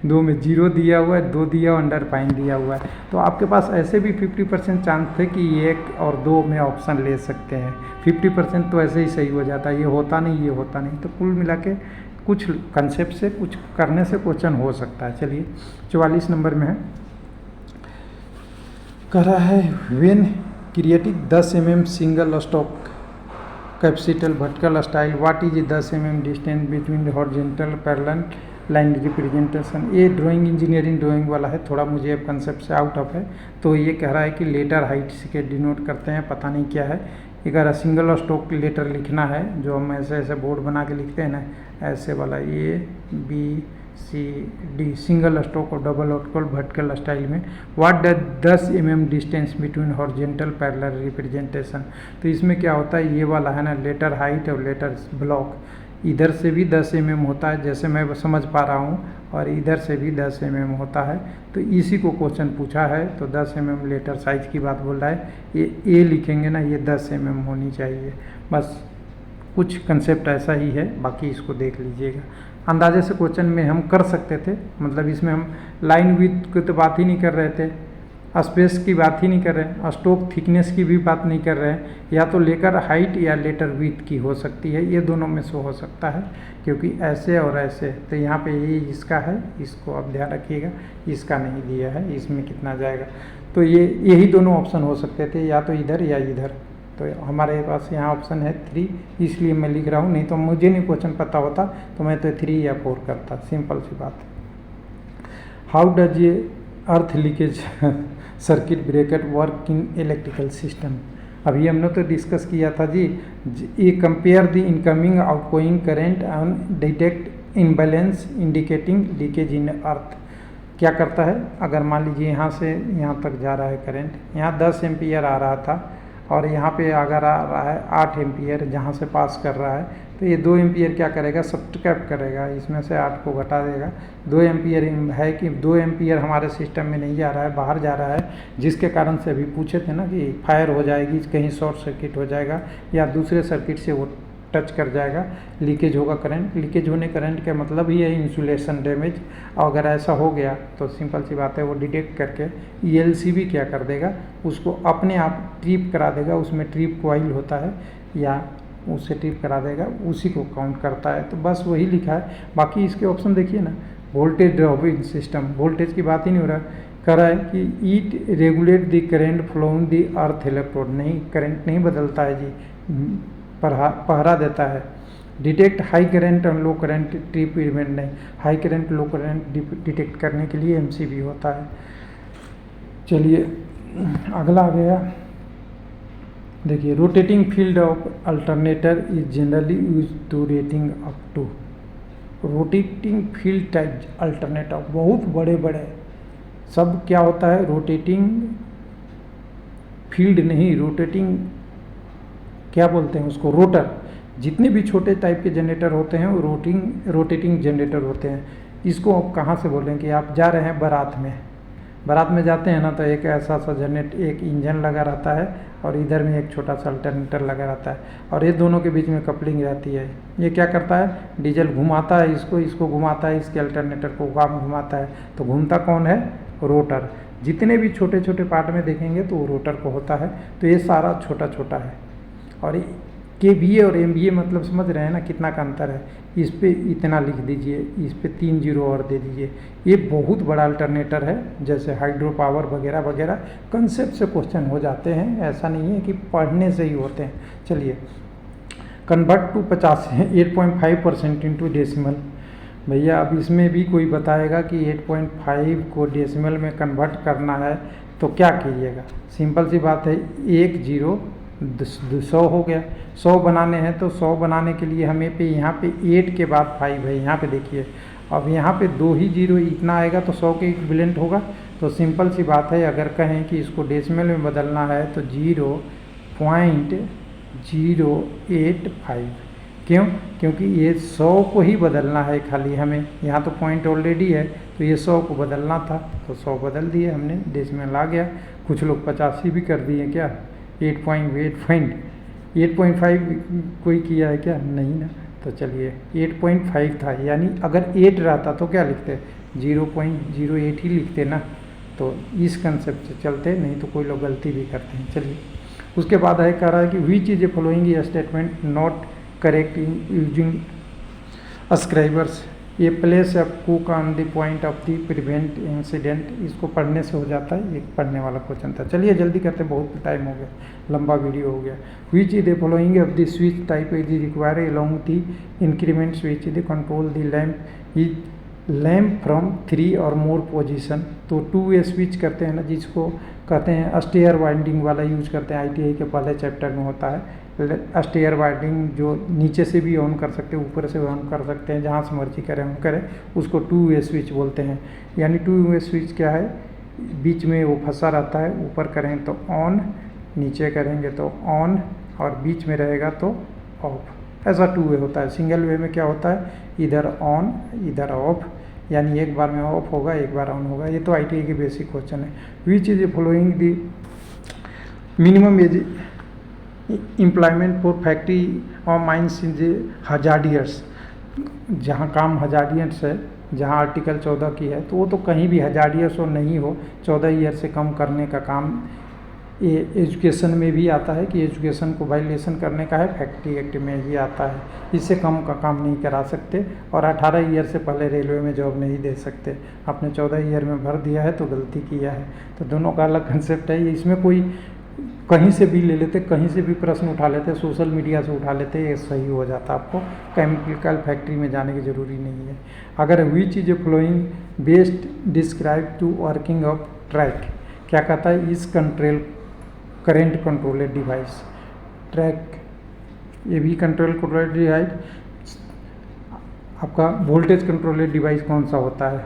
2 में 0 दिया हुआ है, 2 दिया हुआ, अंडरपाइन दिया हुआ है। तो आपके पास ऐसे भी 50% चांस थे कि 1 और 2 में ऑप्शन ले सकते हैं। 50% तो ऐसे ही सही हो जाता है, ये होता नहीं, ये होता नहीं। तो कुल मिला के कुछ कंसेप्ट से, कुछ करने से क्वेश्चन हो सकता है। चलिए 44 नंबर में है, कह रहा है when creating 10 mm single stroke capital vertical style what is 10 mm distance between horizontal parallel line representation. ये ड्राइंग इंजीनियरिंग ड्राइंग वाला है, थोड़ा मुझे अब कंसेप्ट से आउट ऑफ है। तो ये कह रहा है कि लेटर हाइट से डिनोट करते हैं, पता नहीं क्या है। अगर सिंगल स्टॉक लेटर लिखना है, जो हम ऐसे ऐसे बोर्ड बना के लिखते हैं ना, ऐसे वाला ABCD सिंगल स्टॉक और डबल ऑटकल वर्टिकल स्टाइल में, what the 10 mm distance between horizontal parallel representation. तो इसमें क्या होता है, ये वाला है ना लेटर हाइट और लेटर ब्लॉक, इधर से भी 10 mm होता है, जैसे मैं समझ पा रहा हूँ, और इधर से भी 10 mm होता है। तो इसी को क्वेश्चन पूछा है, तो 10 mm लेटर साइज की बात बोल रहा है। ये ए लिखेंगे ना, ये 10 mm होनी चाहिए, बस कुछ कंसेप्ट ऐसा ही है, बाकी इसको देख लीजिएगा। अंदाजे से क्वेश्चन में हम कर सकते थे, मतलब इसमें हम लाइन विड्थ की तो बात ही नहीं कर रहे थे, स्पेस की बात ही नहीं कर रहे हैं, स्टोक थिकनेस की भी बात नहीं कर रहे हैं, या तो लेकर हाइट या लेटर विड्थ की हो सकती है, ये दोनों में से हो सकता है, क्योंकि ऐसे और ऐसे। तो यहाँ पे ये इसका है, इसको आप ध्यान रखिएगा, इसका नहीं दिया है, इसमें कितना जाएगा। तो ये यही दोनों ऑप्शन हो सकते थे, या तो इधर या इधर। तो हमारे पास यहाँ ऑप्शन है 3, इसलिए मैं लिख रहा हूँ, नहीं तो मुझे नहीं क्वेश्चन पता होता तो मैं तो 3 या 4 करता, सिंपल सी बात है। हाउ डज ये earth leakage circuit breaker work in electrical system. अभी हमने तो डिस्कस किया था जी, ये compare the incoming outgoing current and detect imbalance indicating leakage in earth. क्या करता है, अगर मान लीजिए यहाँ से यहाँ तक जा रहा है करंट, यहाँ 10 एम्पियर आ रहा था और यहाँ पे अगर आ रहा है 8 एम्पियर जहाँ से पास कर रहा है, तो ये 2 एम्पियर क्या करेगा, सब्ट्रैक्ट करेगा, इसमें से 8 को घटा देगा। 2 एम्पियर है कि 2 एम्पियर हमारे सिस्टम में नहीं जा रहा है, बाहर जा रहा है, जिसके कारण से अभी पूछे थे ना कि फायर हो जाएगी, कहीं शॉर्ट सर्किट हो जाएगा या दूसरे सर्किट से वो टच कर जाएगा, लीकेज होगा करंट। लीकेज होने करंट का मतलब ही है इंसुलेशन डैमेज। और अगर ऐसा हो गया तो सिंपल सी बात है, वो डिटेक्ट करके ELCB क्या कर देगा, उसको अपने आप ट्रिप करा देगा, उसमें ट्रिप कॉइल होता है या उससे ट्रिप करा देगा, उसी को काउंट करता है। तो बस वही लिखा है। बाकी इसके ऑप्शन देखिए ना, वोल्टेज ड्रॉपिंग सिस्टम, वोल्टेज की बात ही नहीं हो रहा, कह रहा है कि it regulate the current flowing the earth electrode. नहीं, करंट नहीं बदलता है जी, पहरा देता है। डिटेक्ट हाई करंट और लो करंट ट्रिप इवेंट। नहीं, हाई करंट लो करंट डिटेक्ट करने के लिए MCB होता है। चलिए अगला आ गया, देखिए rotating field of alternator is generally use to rating up to. Rotating field type alternator बहुत बड़े बड़े सब क्या होता है, रोटेटिंग फील्ड नहीं, रोटेटिंग क्या बोलते हैं उसको, रोटर। जितने भी छोटे टाइप के जनरेटर होते हैं वो रोटेटिंग जनरेटर होते हैं। इसको आप कहाँ से बोलें कि आप जा रहे हैं बारात में जाते हैं ना, तो एक ऐसा सा एक इंजन लगा रहता है और इधर में एक छोटा सा अल्टरनेटर लगा रहता है और ये दोनों के बीच में कपलिंग रहती है। ये क्या करता है, डीजल घुमाता है, इसको घुमाता है, इसके अल्टरनेटर को घुमाता है, तो घूमता कौन है, रोटर। जितने भी छोटे छोटे पार्ट में देखेंगे तो वो रोटर को होता है। तो ये सारा छोटा छोटा है। और KVA और MVA मतलब समझ रहे हैं ना कितना का अंतर है। इस पे इतना लिख दीजिए, इस पे 3 जीरो और दे दीजिए। ये बहुत बड़ा अल्टरनेटर है, जैसे हाइड्रो पावर वगैरह वगैरह कंसेप्ट से क्वेश्चन हो जाते हैं, ऐसा नहीं है कि पढ़ने से ही होते हैं। चलिए, कन्वर्ट टू 8.5% इंटू डेसिमल। भैया अब इसमें भी कोई बताएगा कि 8.5 को डेसिमल में कन्वर्ट करना है तो क्या कीजिएगा। सिंपल सी बात है, 1 0 100 हो गया। 100 बनाने हैं तो 100 बनाने के लिए हमें पे यहाँ पे 8 के बाद 5 है। यहाँ पे देखिए, अब यहाँ पे 2 ही जीरो इतना आएगा तो 100 के इक्विवेलेंट होगा। तो सिंपल सी बात है, अगर कहें कि इसको डेसिमल में बदलना है तो 0.085। क्यों? क्योंकि ये 100 को ही बदलना है खाली हमें, यहाँ तो पॉइंट ऑलरेडी है, तो ये 100 को बदलना था तो 100 बदल दिए हमने, डेसिमल आ गया। कुछ लोग 85 भी कर दिए क्या, 8.5 कोई किया है क्या, नहीं ना। तो चलिए 8.5 था, यानी अगर 8 रहता तो क्या लिखते, 0.08 ही लिखते ना। तो इस कंसेप्ट से चलते, नहीं तो कोई लोग गलती भी करते हैं। चलिए उसके बाद है, कह रहा है कि which is a following statement not correct in using scribers. ये place a cook on the point of the prevent incident. इसको पढ़ने से हो जाता है, एक पढ़ने वाला क्वेश्चन था। चलिए जल्दी करते, बहुत टाइम हो गया, लंबा वीडियो हो गया। विच is the following of the switch type is require along the increment switch the control the lamp from 3 और मोर पोजीशन। तो 2 वे स्विच करते हैं ना, जिसको कहते हैं स्टेयर वाइंडिंग वाला यूज करते हैं। ITI के पहले चैप्टर में होता है स्टेयर वाइंडिंग, जो नीचे से भी ऑन कर सकते हैं, ऊपर से ऑन कर सकते हैं, जहाँ से मर्जी करें ऑन करें, उसको 2 वे स्विच बोलते हैं। यानी 2 वे स्विच क्या है, बीच में वो फंसा रहता है, ऊपर करें तो ऑन, नीचे करेंगे तो ऑन, और बीच में रहेगा तो ऑफ। ऐसा 2 वे होता है। सिंगल वे में क्या होता है, इधर ऑन इधर ऑफ, यानी एक बार में ऑफ होगा, एक बार ऑन होगा। ये तो ITI के बेसिक क्वेश्चन है। Which is following the minimum age employment for factory और माइंस इन द हजार्डियर्स। जहाँ काम हजार्डियर्स है जहाँ आर्टिकल 14 की है, तो वो तो कहीं भी हजारियस हो नहीं हो, 14 ईयर से कम करने का काम ये एजुकेशन में भी आता है कि एजुकेशन को वायलेशन करने का है, फैक्ट्री एक्ट में ही आता है। इससे कम का काम नहीं करा सकते और 18 ईयर से पहले रेलवे में जॉब नहीं दे सकते। आपने 14 ईयर में भर दिया है तो गलती किया है। तो दोनों का अलग कंसेप्ट है। इसमें कोई कहीं से भी ले लेते, कहीं से भी प्रश्न उठा लेते, सोशल मीडिया से उठा लेते, ये सही हो जाता। आपको केमिकल फैक्ट्री में जाने की ज़रूरी नहीं है। अगर which is a following best describe to working of triac, क्या कहता है, इस control current controlled device. Triac ये भी कंट्रोलेड डिवाइस। आपका वोल्टेज कंट्रोलेड डिवाइस कौन सा होता है?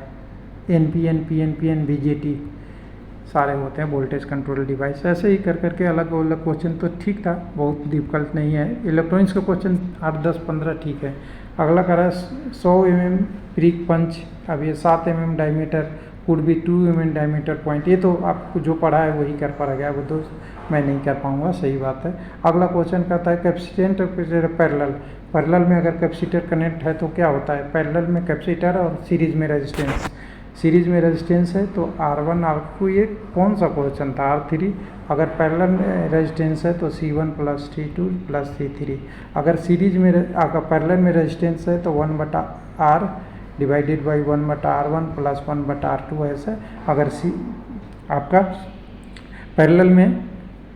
NPN, PNP, BJT सारे होते हैं वोल्टेज कंट्रोल डिवाइस। ऐसे ही कर करके अलग अलग क्वेश्चन तो ठीक था, बहुत डिफिकल्ट नहीं है। इलेक्ट्रॉनिक्स का क्वेश्चन 8, 10, 15 ठीक है। अगला कर रहा है 100 mm प्रिक पंच। अब ये 7 mm diameter, could be 2 mm diameter point. ये तो आपको जो पढ़ा है वही कर पा गया, वो तो मैं नहीं कर पाऊँगा, सही बात है। अगला क्वेश्चन कहता है कैपेसिटेंट पैरेलल में अगर कैपेसिटर कनेक्ट है तो क्या होता है? पैरेलल में कैपेसिटर और सीरीज में रेजिस्टेंस। सीरीज में रेजिस्टेंस है तो R1 R2, ये कौन सा क्वेश्चन था? R3। अगर पैरेलल में रेजिस्टेंस है तो C1 + C2 + C3। अगर सीरीज में अगर पैरेलल में रेजिस्टेंस है तो 1/R divided by 1/R1 + 1/R2 ऐसा। अगर आपका पैरेलल में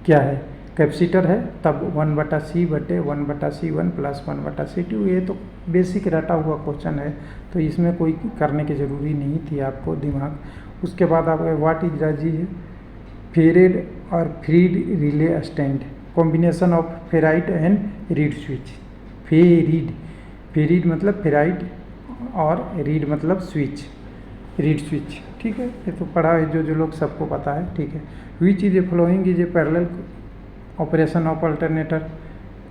क्या है, कैपेसिटर है, तब 1/C/1/C1 + 1/C2। ये तो बेसिक रटा हुआ क्वेश्चन है, तो इसमें कोई करने की ज़रूरी नहीं थी आपको दिमाग। उसके बाद आप व्हाट इज राजी है फेरेड और freed relay stand, combination of ferrite and reed switch. Ferreed मतलब फेराइट और रीड मतलब स्विच, रीड स्विच, ठीक है। ये तो पढ़ा है जो लोग, सबको पता है, ठीक है। विच is a following is a parallel operation of alternator.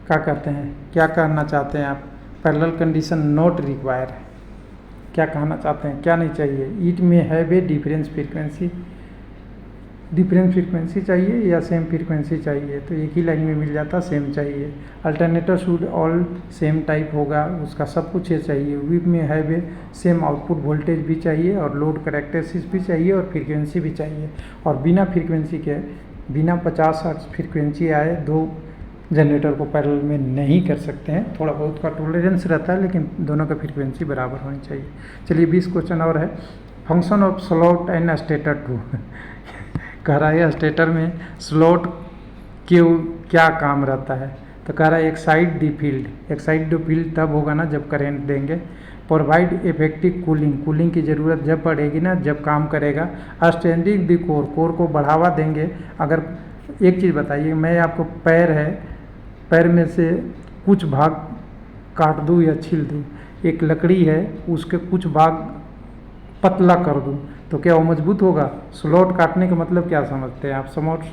क्या करते हैं, क्या कहना चाहते हैं आप? Parallel condition not require. क्या कहना चाहते हैं, क्या नहीं चाहिए? इट में हैव ए डिफरेंस फ्रीक्वेंसी चाहिए या सेम फ्रीक्वेंसी चाहिए? तो एक ही लाइन में मिल जाता, सेम चाहिए। Alternator should all same type होगा, उसका सब कुछ ये चाहिए। वी में have a same output voltage भी चाहिए और लोड करेक्टरिस्टिक्स भी चाहिए और फ्रीक्वेंसी भी चाहिए। और बिना फ्रीक्वेंसी के, बिना 50 हर्ट्ज फ्रीक्वेंसी आए दो जनरेटर को पैरेलल में नहीं कर सकते हैं। थोड़ा बहुत का टॉलरेंस रहता है, लेकिन दोनों का फ्रीक्वेंसी बराबर होनी चाहिए। चलिए 20 क्वेश्चन और है। Function of slot and stator to. कह रहा है स्टेटर में स्लॉट क्यों, क्या काम रहता है? तो कह रहा है एक्साइट द फील्ड तब होगा ना जब करंट देंगे। प्रोवाइड इफेक्टिव कूलिंग की ज़रूरत जब पड़ेगी ना, जब काम करेगा। स्ट्रेंथिंग द कोर को बढ़ावा देंगे। अगर एक चीज़ बताइए, मैं आपको पैर में से कुछ भाग काट दूँ या छील दूँ, एक लकड़ी है उसके कुछ भाग पतला कर दूँ, तो क्या वो मजबूत होगा? स्लॉट काटने का मतलब क्या समझते हैं आप?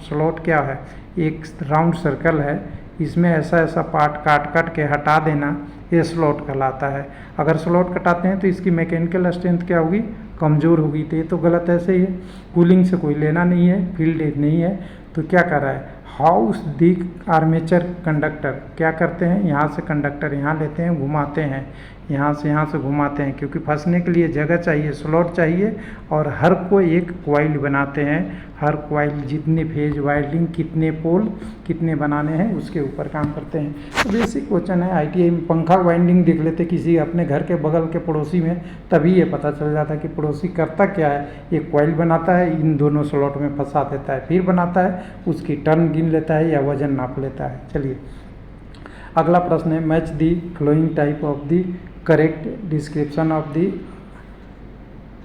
स्लॉट क्या है? एक राउंड सर्कल है, इसमें ऐसा पार्ट काट के हटा देना, ये स्लॉट कहलाता है। अगर स्लॉट कटाते हैं तो इसकी मैकेनिकल स्ट्रेंथ क्या होगी? कमज़ोर होगी। तो ये तो गलत ऐसे ही है। कूलिंग से कोई लेना नहीं है, फील्ड नहीं है। तो क्या कर रहा है? हाउस दी आर्मेचर कंडक्टर, क्या करते हैं? यहाँ से कंडक्टर यहाँ लेते हैं, घुमाते हैं, यहाँ से घुमाते हैं, क्योंकि फंसने के लिए जगह चाहिए, स्लॉट चाहिए। और हर को एक कॉइल बनाते हैं। हर कॉइल जितने फेज वायरिंग, कितने पोल कितने बनाने हैं, उसके ऊपर काम करते हैं। तो बेसिक क्वेश्चन है। ITI में पंखा वाइंडिंग देख लेते किसी अपने घर के बगल के पड़ोसी में, तभी ये पता चल जाता कि पड़ोसी करता क्या है। एक कॉइल बनाता है, इन दोनों स्लॉट में फंसा देता है, फिर बनाता है, उसकी टर्न गिन लेता है या वजन नाप लेता है। चलिए अगला प्रश्न है, match the following type of the correct description of the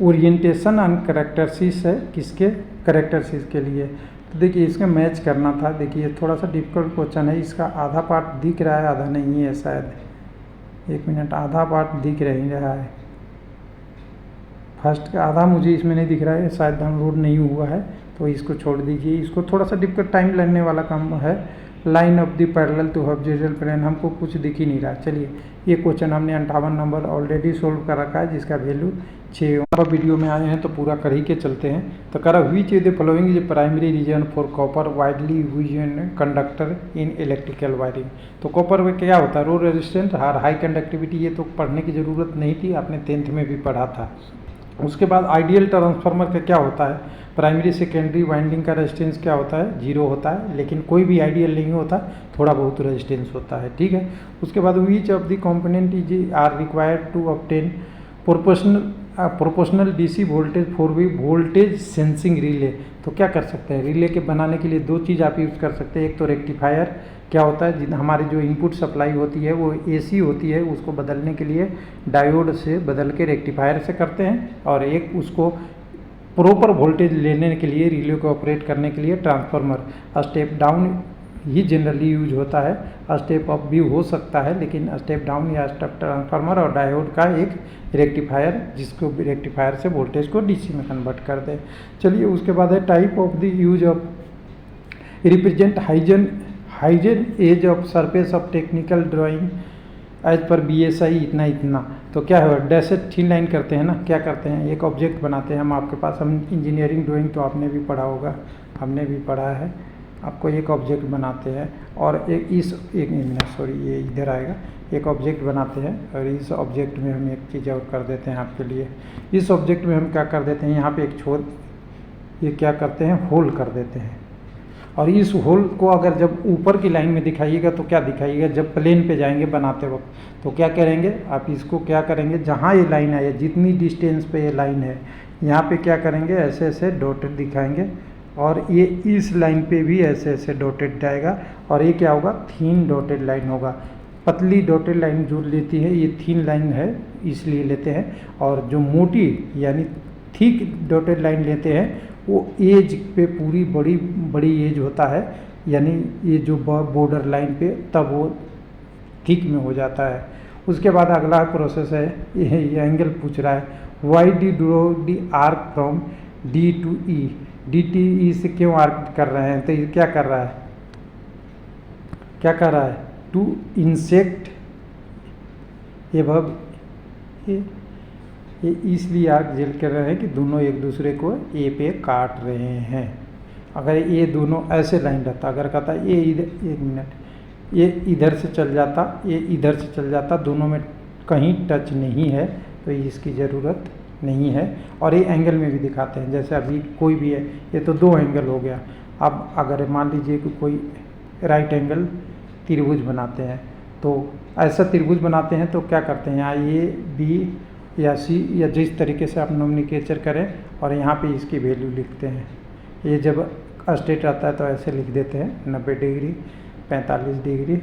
orientation and characteristics है, किसके? करेक्टरिस्टिक्स के लिए। तो देखिए इसका मैच करना था। देखिए थोड़ा सा डिफिकल्ट क्वेश्चन है। इसका आधा पार्ट दिख रहा है, आधा नहीं है शायद। एक मिनट, आधा पार्ट दिख रहा है, फर्स्ट का आधा मुझे इसमें नहीं दिख रहा है, शायद डाउनलोड नहीं हुआ है, तो इसको छोड़ दीजिए। इसको थोड़ा सा डिफिकल्ट टाइम लगने वाला काम है, line of the parallel to horizontal plane, हमको कुछ दिख ही नहीं रहा। चलिए ये क्वेश्चन हमने 58 नंबर ऑलरेडी सोल्व कर रखा है, जिसका वैल्यू 6। अब वीडियो में आए हैं तो पूरा कर ही के चलते हैं। तो करा which is the following is primary reason for copper widely used conductor in electrical wiring. तो कॉपर में क्या होता है, रो रेजिस्टेंट और हाई कंडक्टिविटी। ये तो पढ़ने की ज़रूरत नहीं थी, आपने 10th में भी पढ़ा था। उसके बाद आइडियल ट्रांसफार्मर का क्या होता है, प्राइमरी सेकेंडरी वाइंडिंग का रेजिस्टेंस क्या होता है, 0 होता है, लेकिन कोई भी आइडियल नहीं होता, थोड़ा बहुत रेजिस्टेंस होता है, ठीक है। उसके बाद which of the component is are required to obtain proportional DC voltage for V voltage sensing relay. तो क्या कर सकते हैं, रिले के बनाने के लिए 2 चीज़ आप यूज़ कर सकते हैं। एक तो रेक्टिफायर, क्या होता है, हमारी जो इनपुट सप्लाई होती है वो एसी होती है, उसको बदलने के लिए डायोड से बदल के रेक्टिफायर से करते हैं, और एक उसको प्रॉपर वोल्टेज लेने के लिए रिले को ऑपरेट करने के लिए ट्रांसफार्मर। स्टेप डाउन ही जनरली यूज होता है, स्टेप अप भी हो सकता है, लेकिन स्टेप डाउन या स्टेप ट्रांसफार्मर और डायोड का एक रेक्टिफायर, जिसको रेक्टिफायर से वोल्टेज को डीसी में कन्वर्ट कर दे। चलिए उसके बाद है type of the use of represent hidden edge of surface of technical drawing edge पर BSI इतना इतना। तो क्या है, डैशेड थीन लाइन करते हैं ना, क्या करते हैं, एक ऑब्जेक्ट बनाते हैं हम, आपके पास हम इंजीनियरिंग ड्राइंग तो आपने भी पढ़ा होगा, हमने भी पढ़ा है। आपको एक ऑब्जेक्ट बनाते हैं और एक मिनट सॉरी ये इधर आएगा, एक ऑब्जेक्ट बनाते हैं और इस ऑब्जेक्ट में हम एक चीज़ और कर देते हैं आपके लिए। इस ऑब्जेक्ट में हम क्या कर देते हैं, यहाँ पे एक छोर, ये क्या करते हैं, होल कर देते हैं। और इस होल को अगर जब ऊपर की लाइन में दिखाइएगा तो क्या दिखाइएगा, जब प्लेन पे जाएंगे बनाते वक्त तो क्या करेंगे आप, इसको क्या करेंगे, जहाँ ये लाइन है, जितनी डिस्टेंस पे ये लाइन है, यहाँ पे क्या करेंगे, ऐसे ऐसे डॉटेड दिखाएंगे, और ये इस लाइन पे भी ऐसे ऐसे डॉटेड जाएगा, और ये क्या होगा, थीन डॉटेड लाइन होगा। पतली डॉटेड लाइन जो लेती है ये थीन लाइन है इसलिए लेते हैं, और जो मोटी यानी थिक डॉटेड लाइन लेते हैं वो एज पे पूरी बड़ी बड़ी एज होता है, यानी ये जो बॉर्डर लाइन पे तब वो थिक में हो जाता है। उसके बाद अगला प्रोसेस है, ये एंगल पूछ रहा है, why the draw the arc from D to E, DTE से क्यों आर्क कर रहे हैं, तो ये क्या कर रहा है, क्या कर रहा है, टू इंसेक्ट एबव, ये इसलिए आर्क जेल कर रहे हैं कि दोनों एक दूसरे को ए पे काट रहे हैं। अगर ये दोनों ऐसे लाइन रहता, अगर कहता ये इधर, एक मिनट, ये इधर से चल जाता, ये इधर से चल जाता, दोनों में कहीं टच नहीं है, तो इसकी ज़रूरत नहीं है। और ये एंगल में भी दिखाते हैं, जैसे अभी कोई भी है, ये तो 2 एंगल हो गया। अब अगर मान लीजिए कि कोई राइट एंगल त्रिभुज बनाते हैं, तो ऐसा त्रिभुज बनाते हैं तो क्या करते हैं, यहाँ A B या C या जिस तरीके से आप नोमेनक्लेचर करें, और यहाँ पे इसकी वैल्यू लिखते हैं। ये जब स्ट्रेट आता है तो ऐसे लिख देते हैं 90 डिग्री, 45 डिग्री,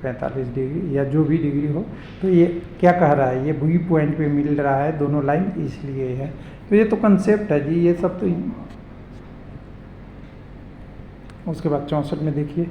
45 डिग्री या जो भी डिग्री हो। तो ये क्या कह रहा है, ये V पॉइंट पे मिल रहा है दोनों लाइन, इसलिए है। तो ये तो कंसेप्ट है जी, ये सब तो। उसके बाद 64 में देखिए,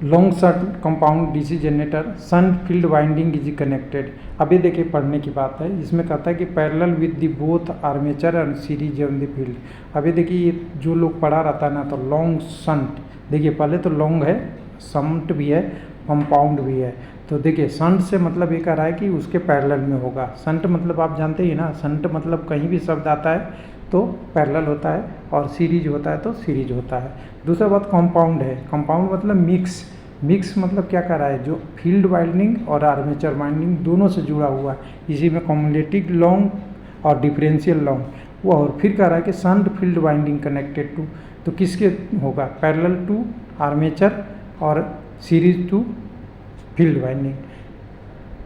long shunt compound DC generator shunt field winding is connected. अभी देखिए पढ़ने की बात है, इसमें कहता है कि parallel with the both armature and series on the field. अभी देखिए ये जो लोग पढ़ा रहता है ना, तो लॉन्ग शंट, देखिए पहले तो लॉन्ग है, शंट भी है, कंपाउंड भी है। तो देखिए शंट से मतलब ये कह रहा है कि उसके पैरेलल में होगा। शंट मतलब आप जानते ही ना, शंट मतलब कहीं भी शब्द आता है तो पैरेलल होता है, और सीरीज होता है तो सीरीज होता है। दूसरा बात कंपाउंड है, कंपाउंड मतलब मिक्स, मिक्स मतलब क्या कर रहा है, जो फील्ड वाइंडिंग और आर्मेचर वाइंडिंग दोनों से जुड़ा हुआ है, इसी में कम्युलेटिव लॉन्ग और डिफरेंशियल लॉन्ग वो। और फिर कह रहा है कि shunt field winding connected to, तो किसके होगा, पैरेलल टू आर्मेचर और सीरीज टू फील्ड वाइंडिंग,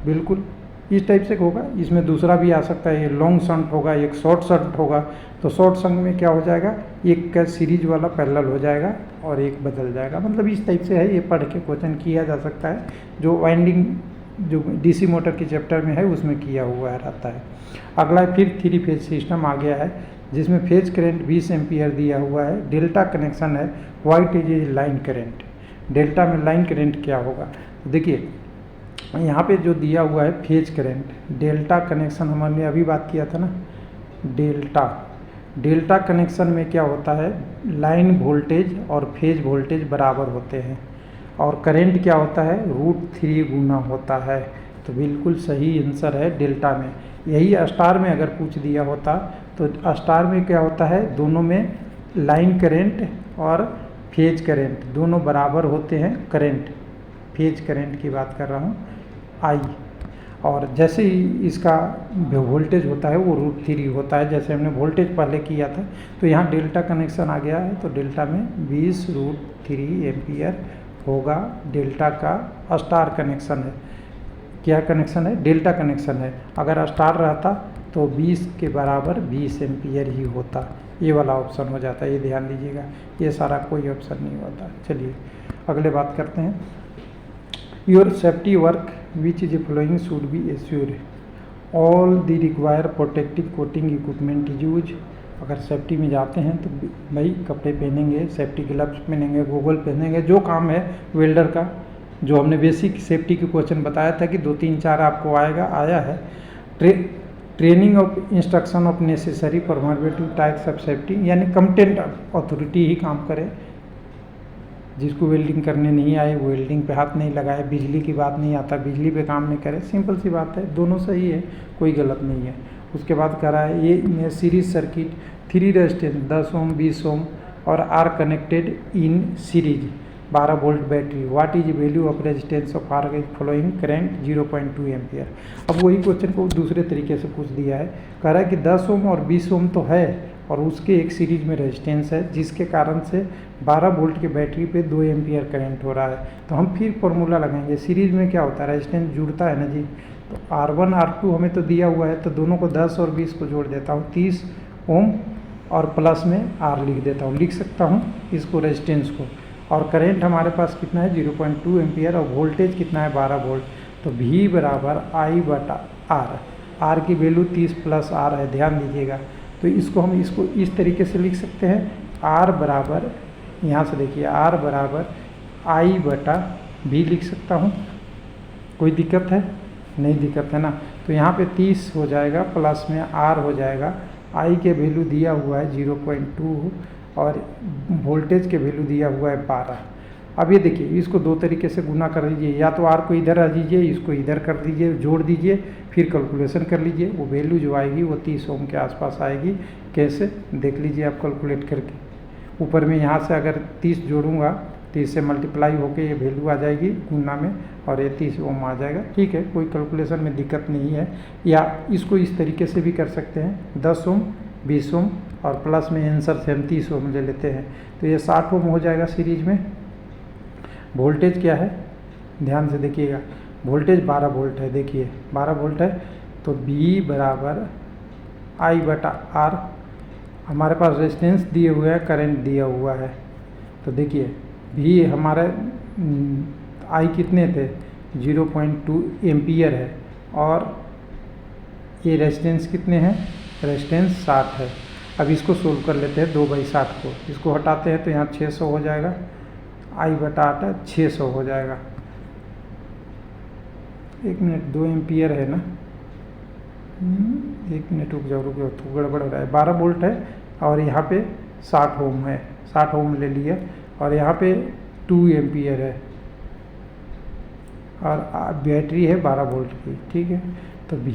बिल्कुल इस टाइप से होगा। इसमें दूसरा भी आ सकता है, ये लॉन्ग शंट होगा, एक शॉर्ट शंट होगा। तो शॉर्ट शंट में क्या हो जाएगा, एक का सीरीज वाला पैरेलल हो जाएगा और एक बदल जाएगा, मतलब इस टाइप से है। ये पढ़ के क्वेश्चन किया जा सकता है, जो वाइंडिंग जो डीसी मोटर के चैप्टर में है उसमें किया हुआ रहता है। अगला फिर 3 फेज सिस्टम आ गया है, जिसमें फेज करेंट 20 एम्पियर दिया हुआ है, डेल्टा कनेक्शन है, white is line current. Delta में लाइन करेंट क्या होगा, देखिए यहाँ पे जो दिया हुआ है फेज करंट, डेल्टा कनेक्शन हमने अभी बात किया था ना, डेल्टा कनेक्शन में क्या होता है, लाइन वोल्टेज और फेज वोल्टेज बराबर होते हैं, और करंट क्या होता है, √3 गुना होता है। तो बिल्कुल सही आंसर है डेल्टा में। यही स्टार में अगर पूछ दिया होता तो स्टार में क्या होता है, दोनों में लाइन करंट और फेज करंट दोनों बराबर होते हैं। करंट, फेज करंट की बात कर रहा हूँ, आई। और जैसे ही इसका वोल्टेज होता है वो √3 होता है, जैसे हमने वोल्टेज पहले किया था। तो यहाँ डेल्टा कनेक्शन आ गया है, तो डेल्टा में 20√3 एम्पियर होगा। डेल्टा का स्टार कनेक्शन है। क्या कनेक्शन है, डेल्टा कनेक्शन है। अगर स्टार रहता तो 20 के बराबर 20 एम्पियर ही होता। ये वाला ऑप्शन हो जाता है, ये ध्यान दीजिएगा। ये सारा कोई ऑप्शन नहीं होता। चलिए अगले बात करते हैं। Your safety work which is following should be assured, all the require protective coating equipment is use. अगर सेफ्टी में जाते हैं तो भाई कपड़े पहनेंगे, सेफ्टी ग्लव्स पहनेंगे, गॉगल पहनेंगे, जो काम है वेल्डर का, जो हमने बेसिक सेफ्टी के क्वेश्चन बताया था कि 2 3 4 आपको आया है। Training of instruction of necessary performative types of safety, यानी कंप्टेंट अथॉरिटी ही काम करे। जिसको वेल्डिंग करने नहीं आए वो वेल्डिंग पे हाथ नहीं लगाए, बिजली की बात नहीं आता बिजली पे काम नहीं करे। सिंपल सी बात है, दोनों सही है, कोई गलत नहीं है। उसके बाद कह रहा है ये series circuit 3 resistance 10 ohm 20 ohm और R connected in series 12 volt battery, what is value of resistance of R following current 0.2 ampere. अब वही क्वेश्चन को दूसरे तरीके से पूछ दिया है। कह रहा है कि 10 ओम और 20 ओम तो है और उसके एक सीरीज में रेजिस्टेंस है, जिसके कारण से 12 वोल्ट की बैटरी पे 2 एम्पियर करंट हो रहा है। तो हम फिर फॉर्मूला लगाएंगे। सीरीज में क्या होता है, रेजिस्टेंस जुड़ता है ना जी। तो R1 R2 हमें तो दिया हुआ है, तो दोनों को 10 और 20 को जोड़ देता हूँ, 30 ओम और प्लस में R लिख देता हूँ, लिख सकता हूँ इसको रेजिस्टेंस को। और करंट हमारे पास कितना है 0.2 एम्पियर और वोल्टेज कितना है 12 वोल्ट। तो V बराबर I/R, R की वैल्यू 30 प्लस R है, ध्यान दीजिएगा। तो इसको इस तरीके से लिख सकते हैं, R बराबर, यहाँ से देखिए R बराबर I/V लिख सकता हूँ। कोई दिक्कत है, नहीं दिक्कत है ना। तो यहाँ पे 30 हो जाएगा, प्लस में R हो जाएगा। I के वैल्यू दिया हुआ है 0.2 और वोल्टेज के वैल्यू दिया हुआ है 12। अब ये देखिए, इसको 2 तरीके से गुना कर लीजिए, या तो R को इधर आ दीजिए, इसको इधर कर दीजिए, जोड़ दीजिए, फिर कैलकुलेशन कर लीजिए। वो वैल्यू जो आएगी वो 30 ओम के आसपास आएगी। कैसे, देख लीजिए आप कैलकुलेट करके। ऊपर में यहाँ से अगर 30 जोड़ूंगा, 30 से मल्टीप्लाई होके ये वैल्यू आ जाएगी गुना में और ये 30 ओम आ जाएगा। ठीक है, कोई कैलकुलेशन में दिक्कत नहीं है। या इसको इस तरीके से भी कर सकते हैं, 10 ओम 20 ओम और प्लस में आंसर से हम 30 ओम ले लेते हैं। तो ये 60 ओम हो जाएगा सीरीज में। वोल्टेज क्या है, ध्यान से देखिएगा, वोल्टेज 12 वोल्ट है। देखिए 12 वोल्ट है, तो V बराबर I/R। हमारे पास रेजिस्टेंस दिए हुए हैं, करंट दिया हुआ है। तो देखिए V हमारे I कितने थे, 0.2 एम्पियर है और ये रेजिस्टेंस कितने हैं, रेजिस्टेंस 60 है। अब इसको सोल्व कर लेते हैं 2/60 को, इसको हटाते हैं तो यहाँ 600 हो जाएगा। I/8 600 हो जाएगा। 1 मिनट, 2 एम्पियर है ना, 1 मिनट रुक जाओ, तो गड़बड़ हो रहा है। 12 वोल्ट है और यहाँ पे 60 ओम है, 60 ओम ले लिया और यहाँ पे 2 एम्पियर है और बैटरी है 12 वोल्ट की। ठीक है, तो V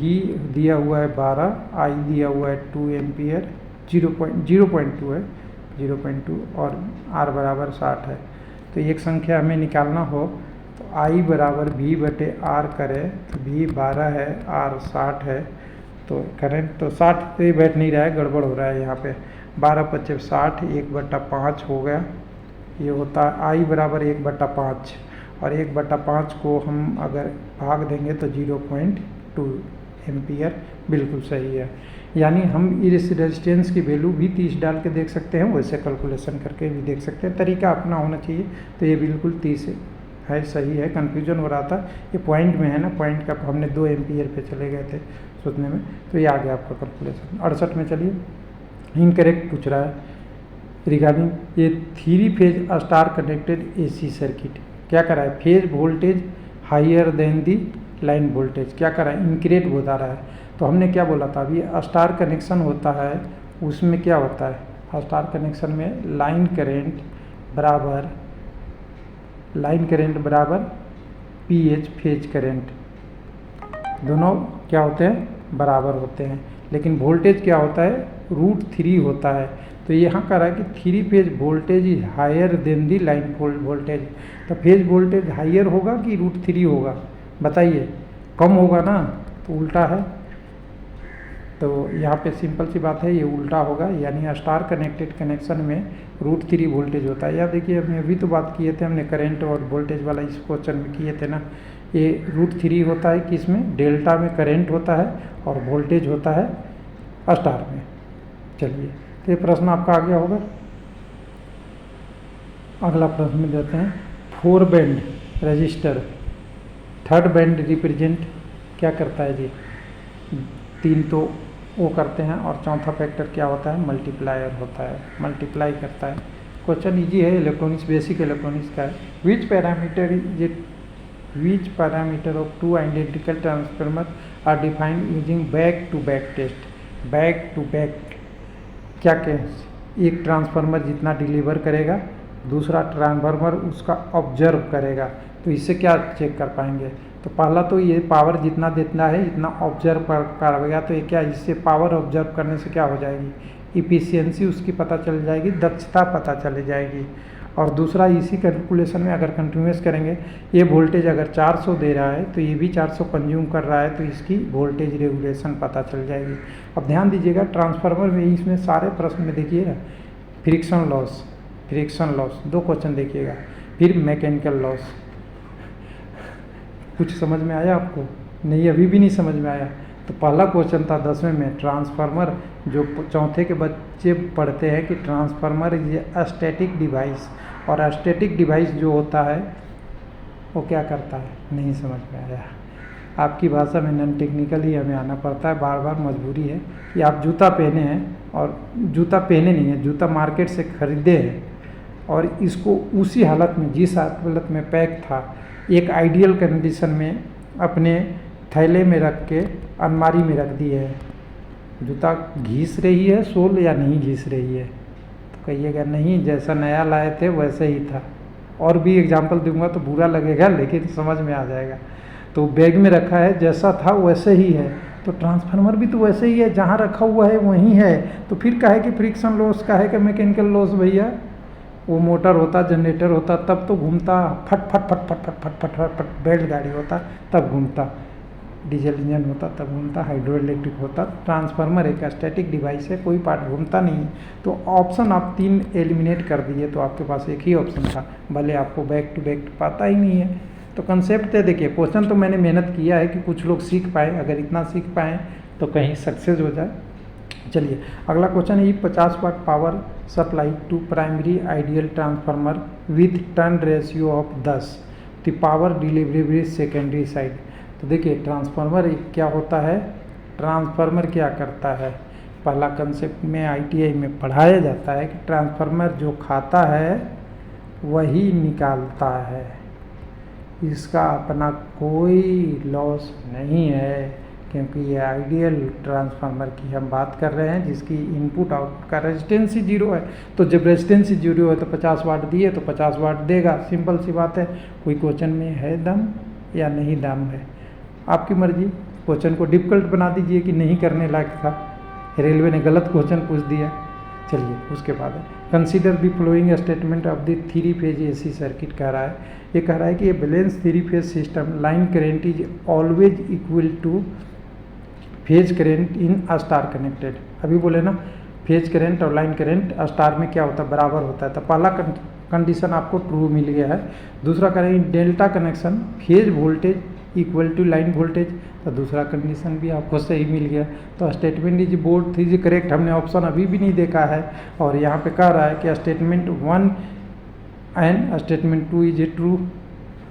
दिया हुआ है 12, I दिया हुआ है 2 एम्पियर, 0.2 है, 0.2 और R बराबर 60 है। तो एक संख्या हमें निकालना हो तो I बराबर V/R करें तो V 12 है, R 60 है। तो करंट तो 60 पे बैठ नहीं रहा है, गड़बड़ हो रहा है यहाँ पे। 12×5 = 60, 1/5 हो गया। ये होता है I बराबर 1/5 और 1/5 को हम अगर भाग देंगे तो 0.2 एम्पियर बिल्कुल सही है। यानी हम इस रेजिस्टेंस की वैल्यू भी 30 डाल के देख सकते हैं, वैसे कैलकुलेशन करके भी देख सकते हैं। तरीका अपना होना चाहिए। तो ये बिल्कुल 30 है, सही है। कन्फ्यूजन हो रहा था, ये पॉइंट में है ना, पॉइंट का हमने 2 एम्पियर पे चले गए थे सोचने में, तो ये आ गया आपका कैलकुलेशन। 68 में चलिए, इनकरेक्ट पूछ रहा है रिगार्डिंग ये 3 phase star connected AC circuit. क्या करा है, phase voltage higher then the line voltage. क्या करा है, इनकरेक्ट बता रहा है। तो हमने क्या बोला था, अभी स्टार कनेक्शन होता है, उसमें क्या होता है, स्टार कनेक्शन में लाइन करंट बराबर लाइन करंट बराबर पीएच फेज करंट, दोनों क्या होते हैं बराबर होते हैं। लेकिन वोल्टेज क्या होता है √3 होता है। तो यहाँ कह रहा है कि 3 phase voltage is higher than the line voltage. तो फेज वोल्टेज हायर होगा कि √3 होगा बताइए, कम होगा ना, तो उल्टा है। तो यहाँ पे सिंपल सी बात है, ये उल्टा होगा, यानी स्टार कनेक्टेड कनेक्शन में √3 वोल्टेज होता है। या देखिए हमने अभी तो बात किए थे, हमने करंट और वोल्टेज वाला इस क्वेश्चन में किए थे ना, ये √3 होता है किसमें, डेल्टा में करंट होता है और वोल्टेज होता है स्टार में। चलिए तो ये प्रश्न आपका आ गया होगा। अगला प्रश्न में देते हैं 4 band register, third band represent क्या करता है जी, 3 तो वो करते हैं और चौथा फैक्टर क्या होता है मल्टीप्लायर होता है, मल्टीप्लाई करता है। क्वेश्चन इजी है, इलेक्ट्रॉनिक्स बेसिक इलेक्ट्रॉनिक्स का है। Which parameter of 2 identical transformer are defined using back to back test. Back to back क्या कहें, एक ट्रांसफार्मर जितना डिलीवर करेगा दूसरा ट्रांसफार्मर उसका ऑब्जर्व करेगा, तो इससे क्या चेक कर पाएंगे। तो पहला तो ये पावर जितना देता है इतना ऑब्जर्व करेगा, तो ये क्या, इससे पावर ऑब्जर्व करने से क्या हो जाएगी, इफिशियंसी उसकी पता चल जाएगी, दक्षता पता चली जाएगी। और दूसरा इसी कैलकुलेशन में अगर कंटिन्यूस करेंगे, ये वोल्टेज अगर 400 दे रहा है तो ये भी 400 कंज्यूम कर रहा है, तो इसकी वोल्टेज रेगुलेशन पता चल जाएगी। अब ध्यान दीजिएगा ट्रांसफार्मर में इसमें सारे प्रश्न में देखिएगा फ्रिक्शन लॉस 2 क्वेश्चन देखिएगा, फिर मैकेनिकल लॉस। कुछ समझ में आया आपको? नहीं, अभी भी नहीं समझ में आया। तो पहला क्वेश्चन था 10वें में ट्रांसफार्मर, जो चौथे के बच्चे पढ़ते हैं कि ट्रांसफार्मर इज स्टैटिक डिवाइस, और स्टैटिक डिवाइस जो होता है वो क्या करता है, नहीं समझ में आया। आपकी भाषा में नॉन टेक्निकल ही हमें आना पड़ता है, बार बार मजबूरी है कि आप जूता पहने हैं, और जूता पहने नहीं है, जूता मार्केट से खरीदे हैं और इसको उसी हालत में, जिस हालत में पैक था, एक आइडियल कंडीशन में अपने थैले में रख के अलमारी में रख दिए है। जूता घिस रही है सोल या नहीं घिस रही है, तो कहिएगा नहीं, जैसा नया लाए थे वैसे ही था। और भी एग्जांपल दूंगा तो बुरा लगेगा, लेकिन समझ में आ जाएगा। तो बैग में रखा है, जैसा था वैसे ही है। तो ट्रांसफार्मर भी तो वैसे ही है, जहाँ रखा हुआ है वहीं है। तो फिर काहे कि फ्रिक्शन लॉस, काहे कि मैकेनिकल लॉस भैया, वो मोटर होता, जनरेटर होता तब तो घूमता, फट फट फट फट फट फट फट फट फट बैलगाड़ी होता तब घूमता, डीजल इंजन होता तब घूमता, हाइड्रो इलेक्ट्रिक होता। ट्रांसफार्मर एक स्टैटिक डिवाइस है, कोई पार्ट घूमता नहीं है। तो ऑप्शन आप 3 एलिमिनेट कर दिए, तो आपके पास एक ही ऑप्शन था, भले आपको बैक टू बैक पता ही नहीं है। तो कंसेप्ट है, देखिए क्वेश्चन तो मैंने मेहनत किया है कि कुछ लोग सीख पाए, अगर इतना सीख पाए तो कहीं सक्सेस हो जाए। चलिए अगला क्वेश्चन है, 50 watt power supply to primary ideal transformer with turn ratio of 10, the power delivery secondary side. तो देखिए ट्रांसफार्मर क्या होता है, ट्रांसफार्मर क्या करता है, पहला कंसेप्ट में ITI में पढ़ाया जाता है कि ट्रांसफार्मर जो खाता है वही निकालता है, इसका अपना कोई लॉस नहीं है, क्योंकि ये आइडियल ट्रांसफार्मर की हम बात कर रहे हैं जिसकी इनपुट आउटपुट का रेजिस्टेंस ही 0 है। तो जब रेजिस्टेंस ही 0 है तो 50 वाट दिए तो 50 वाट देगा, सिंपल सी बात है। कोई क्वेश्चन में है दम या नहीं दम है, आपकी मर्जी। क्वेश्चन को डिफिकल्ट बना दीजिए कि नहीं करने लायक था, रेलवे ने गलत क्वेश्चन पूछ दिया। चलिए उसके बाद है, consider the following statement of the 3 phase AC circuit कह रहा है। ये कह रहा है कि ये balance 3 phase system line current is always equal two phase current in star connected. अभी बोले ना फेज करेंट और लाइन करेंट स्टार में क्या होता है, बराबर होता है। तो पहला कंडीशन आपको ट्रू मिल गया है। दूसरा करेंगे delta connection phase voltage equal to line voltage, तो दूसरा कंडीशन भी आपको सही मिल गया। तो statement is both is correct, हमने ऑप्शन अभी भी नहीं देखा है। और यहाँ पे कह रहा है कि statement 1 and statement 2 is a true,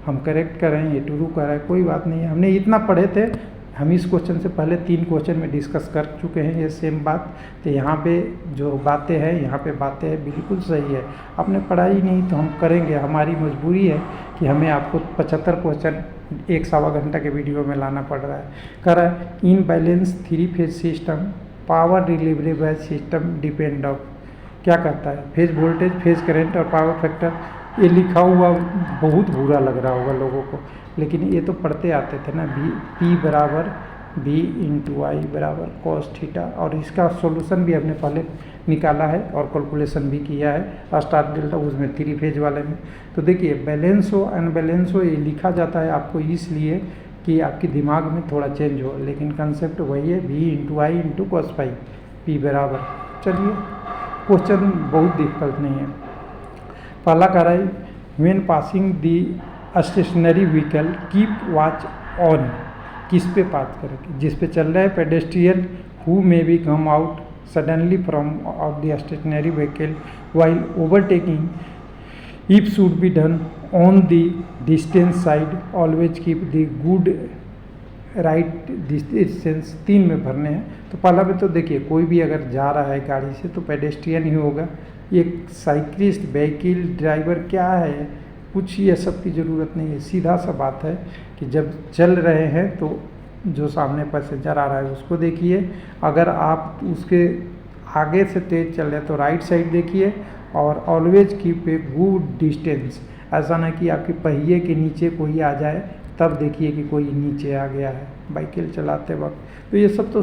हम करेक्ट कर रहे हैं, ये ट्रू कर रहा है, कोई बात नहीं है। हमने इतना पढ़े थे, हम इस क्वेश्चन से पहले 3 क्वेश्चन में डिस्कस कर चुके हैं ये सेम बात। तो यहाँ पे जो बातें हैं, यहाँ पे बातें हैं बिल्कुल सही है। आपने पढ़ाई नहीं तो हम करेंगे, हमारी मजबूरी है कि हमें आपको 75 क्वेश्चन 1-1.25 घंटा के वीडियो में लाना पड़ रहा है। कह रहा है in balance 3 phase system power delivery by system depend of, क्या कहता है, फेज वोल्टेज, फेज करंट और पावर फैक्टर। ये लिखा हुआ बहुत बुरा लग रहा होगा लोगों को, लेकिन ये तो पढ़ते आते थे ना, P बराबर V इंटू आई बराबर कॉस थीटा, और इसका सॉल्यूशन भी हमने पहले निकाला है और कैलकुलेशन भी किया है स्टार डेल्टा उसमें 3 फेज वाले में। तो देखिए बैलेंस हो अनबैलेंस हो ये लिखा जाता है आपको इसलिए कि आपके दिमाग में थोड़ा चेंज हो, लेकिन कंसेप्ट वही है, V इंटू आई इंटू कॉस फाई P बराबर। चलिए क्वेश्चन बहुत डिफिकल्ट नहीं है। पहला कह रहा है when passing the stationary vehicle keep watch on, किस पे बात करें, जिस पे चल रहा है pedestrian who may be come out suddenly from of the stationary vehicle while overtaking if should be done on the distance side always keep the good right distance. 3 में भरने हैं। तो पहला में तो देखिए कोई भी अगर जा रहा है गाड़ी से तो पेडेस्ट्रियन ही होगा, एक साइकिलिस्ट व्हीकल ड्राइवर क्या है, कुछ ये सब की ज़रूरत नहीं है। सीधा सा बात है कि जब चल रहे हैं तो जो सामने पैसेंजर आ रहा है उसको देखिए, अगर आप उसके आगे से तेज चल रहे हैं तो राइट साइड देखिए, और always keep a good distance. ऐसा ना कि आपके पहिए के नीचे कोई आ जाए तब देखिए कि कोई नीचे आ गया है बाइकिल चलाते वक्त। तो ये सब तो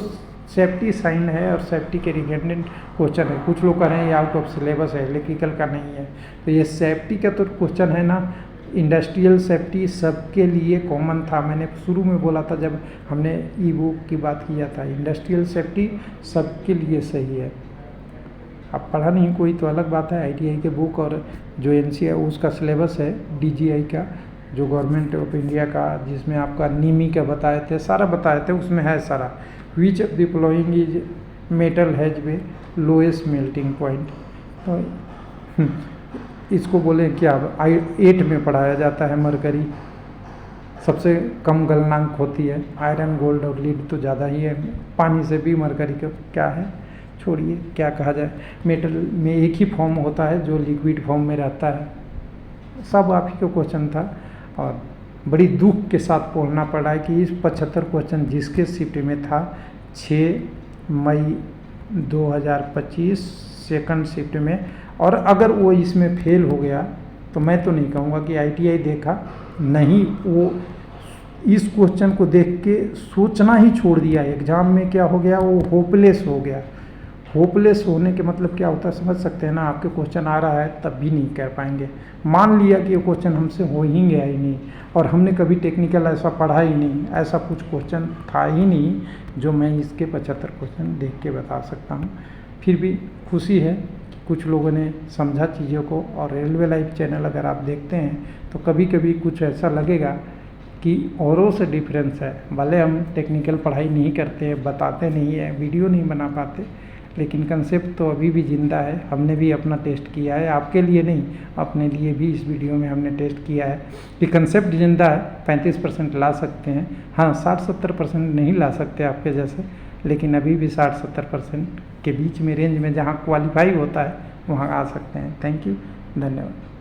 सेफ्टी साइन है और सेफ्टी के रिलेटेड क्वेश्चन है। कुछ लोग कह रहे हैं ये आउट ऑफ सिलेबस है, इलेक्ट्रिकल का नहीं है। तो ये सेफ्टी का तो क्वेश्चन है ना, इंडस्ट्रियल सेफ्टी सबके लिए कॉमन था। मैंने शुरू में बोला था जब हमने ई बुक की बात किया था, इंडस्ट्रियल सेफ्टी सबके लिए सही है। अब पढ़ा नहीं कोई तो अलग बात है, ITI के बुक और जो NC है उसका सिलेबस है, DGI का जो गवर्नमेंट ऑफ इंडिया का, जिसमें आपका नीमी का बताए थे, सारा बताए थे, उसमें है सारा। विच of the following is metal has way lowest melting point. तो इसको बोले क्या 8 में पढ़ाया जाता है, मरकरी सबसे कम गलनांक होती है, आयरन गोल्ड और लीड तो ज़्यादा ही है, पानी से भी मरकरी का क्या है, छोड़िए क्या कहा जाए। मेटल में एक ही फॉर्म होता है जो लिक्विड फॉर्म में रहता है। सब आप ही का क्वेश्चन था और बड़ी दुख के साथ बोलना पड़ा है कि इस 75 क्वेश्चन जिसके शिफ्ट में था 6 मई 2025 सेकंड शिफ्ट में, और अगर वो इसमें फेल हो गया तो मैं तो नहीं कहूँगा कि ITI देखा नहीं, वो इस क्वेश्चन को देख के सोचना ही छोड़ दिया। एग्ज़ाम में क्या हो गया, वो होपलेस हो गया। होपलेस होने के मतलब क्या होता है समझ सकते हैं ना, आपके क्वेश्चन आ रहा है तब भी नहीं कर पाएंगे। मान लिया कि ये क्वेश्चन हमसे हो ही गया ही नहीं, और हमने कभी टेक्निकल ऐसा पढ़ा ही नहीं, ऐसा कुछ क्वेश्चन था ही नहीं जो मैं इसके 75 क्वेश्चन देख के बता सकता हूँ। फिर भी खुशी है कि कुछ लोगों ने समझा चीज़ों को, और रेलवे लाइव चैनल अगर आप देखते हैं तो कभी कभी कुछ ऐसा लगेगा कि औरों से डिफरेंस है। भले हम टेक्निकल पढ़ाई नहीं करते हैं, बताते नहीं हैं, वीडियो नहीं बना पाते, लेकिन कंसेप्ट तो अभी भी ज़िंदा है। हमने भी अपना टेस्ट किया है, आपके लिए नहीं, अपने लिए भी इस वीडियो में हमने टेस्ट किया है कि कंसेप्ट ज़िंदा है। 35% ला सकते हैं, हाँ 60-70% नहीं ला सकते आपके जैसे, लेकिन अभी भी 60-70% के बीच में रेंज में जहाँ क्वालिफाई होता है वहाँ आ सकते हैं। थैंक यू, धन्यवाद।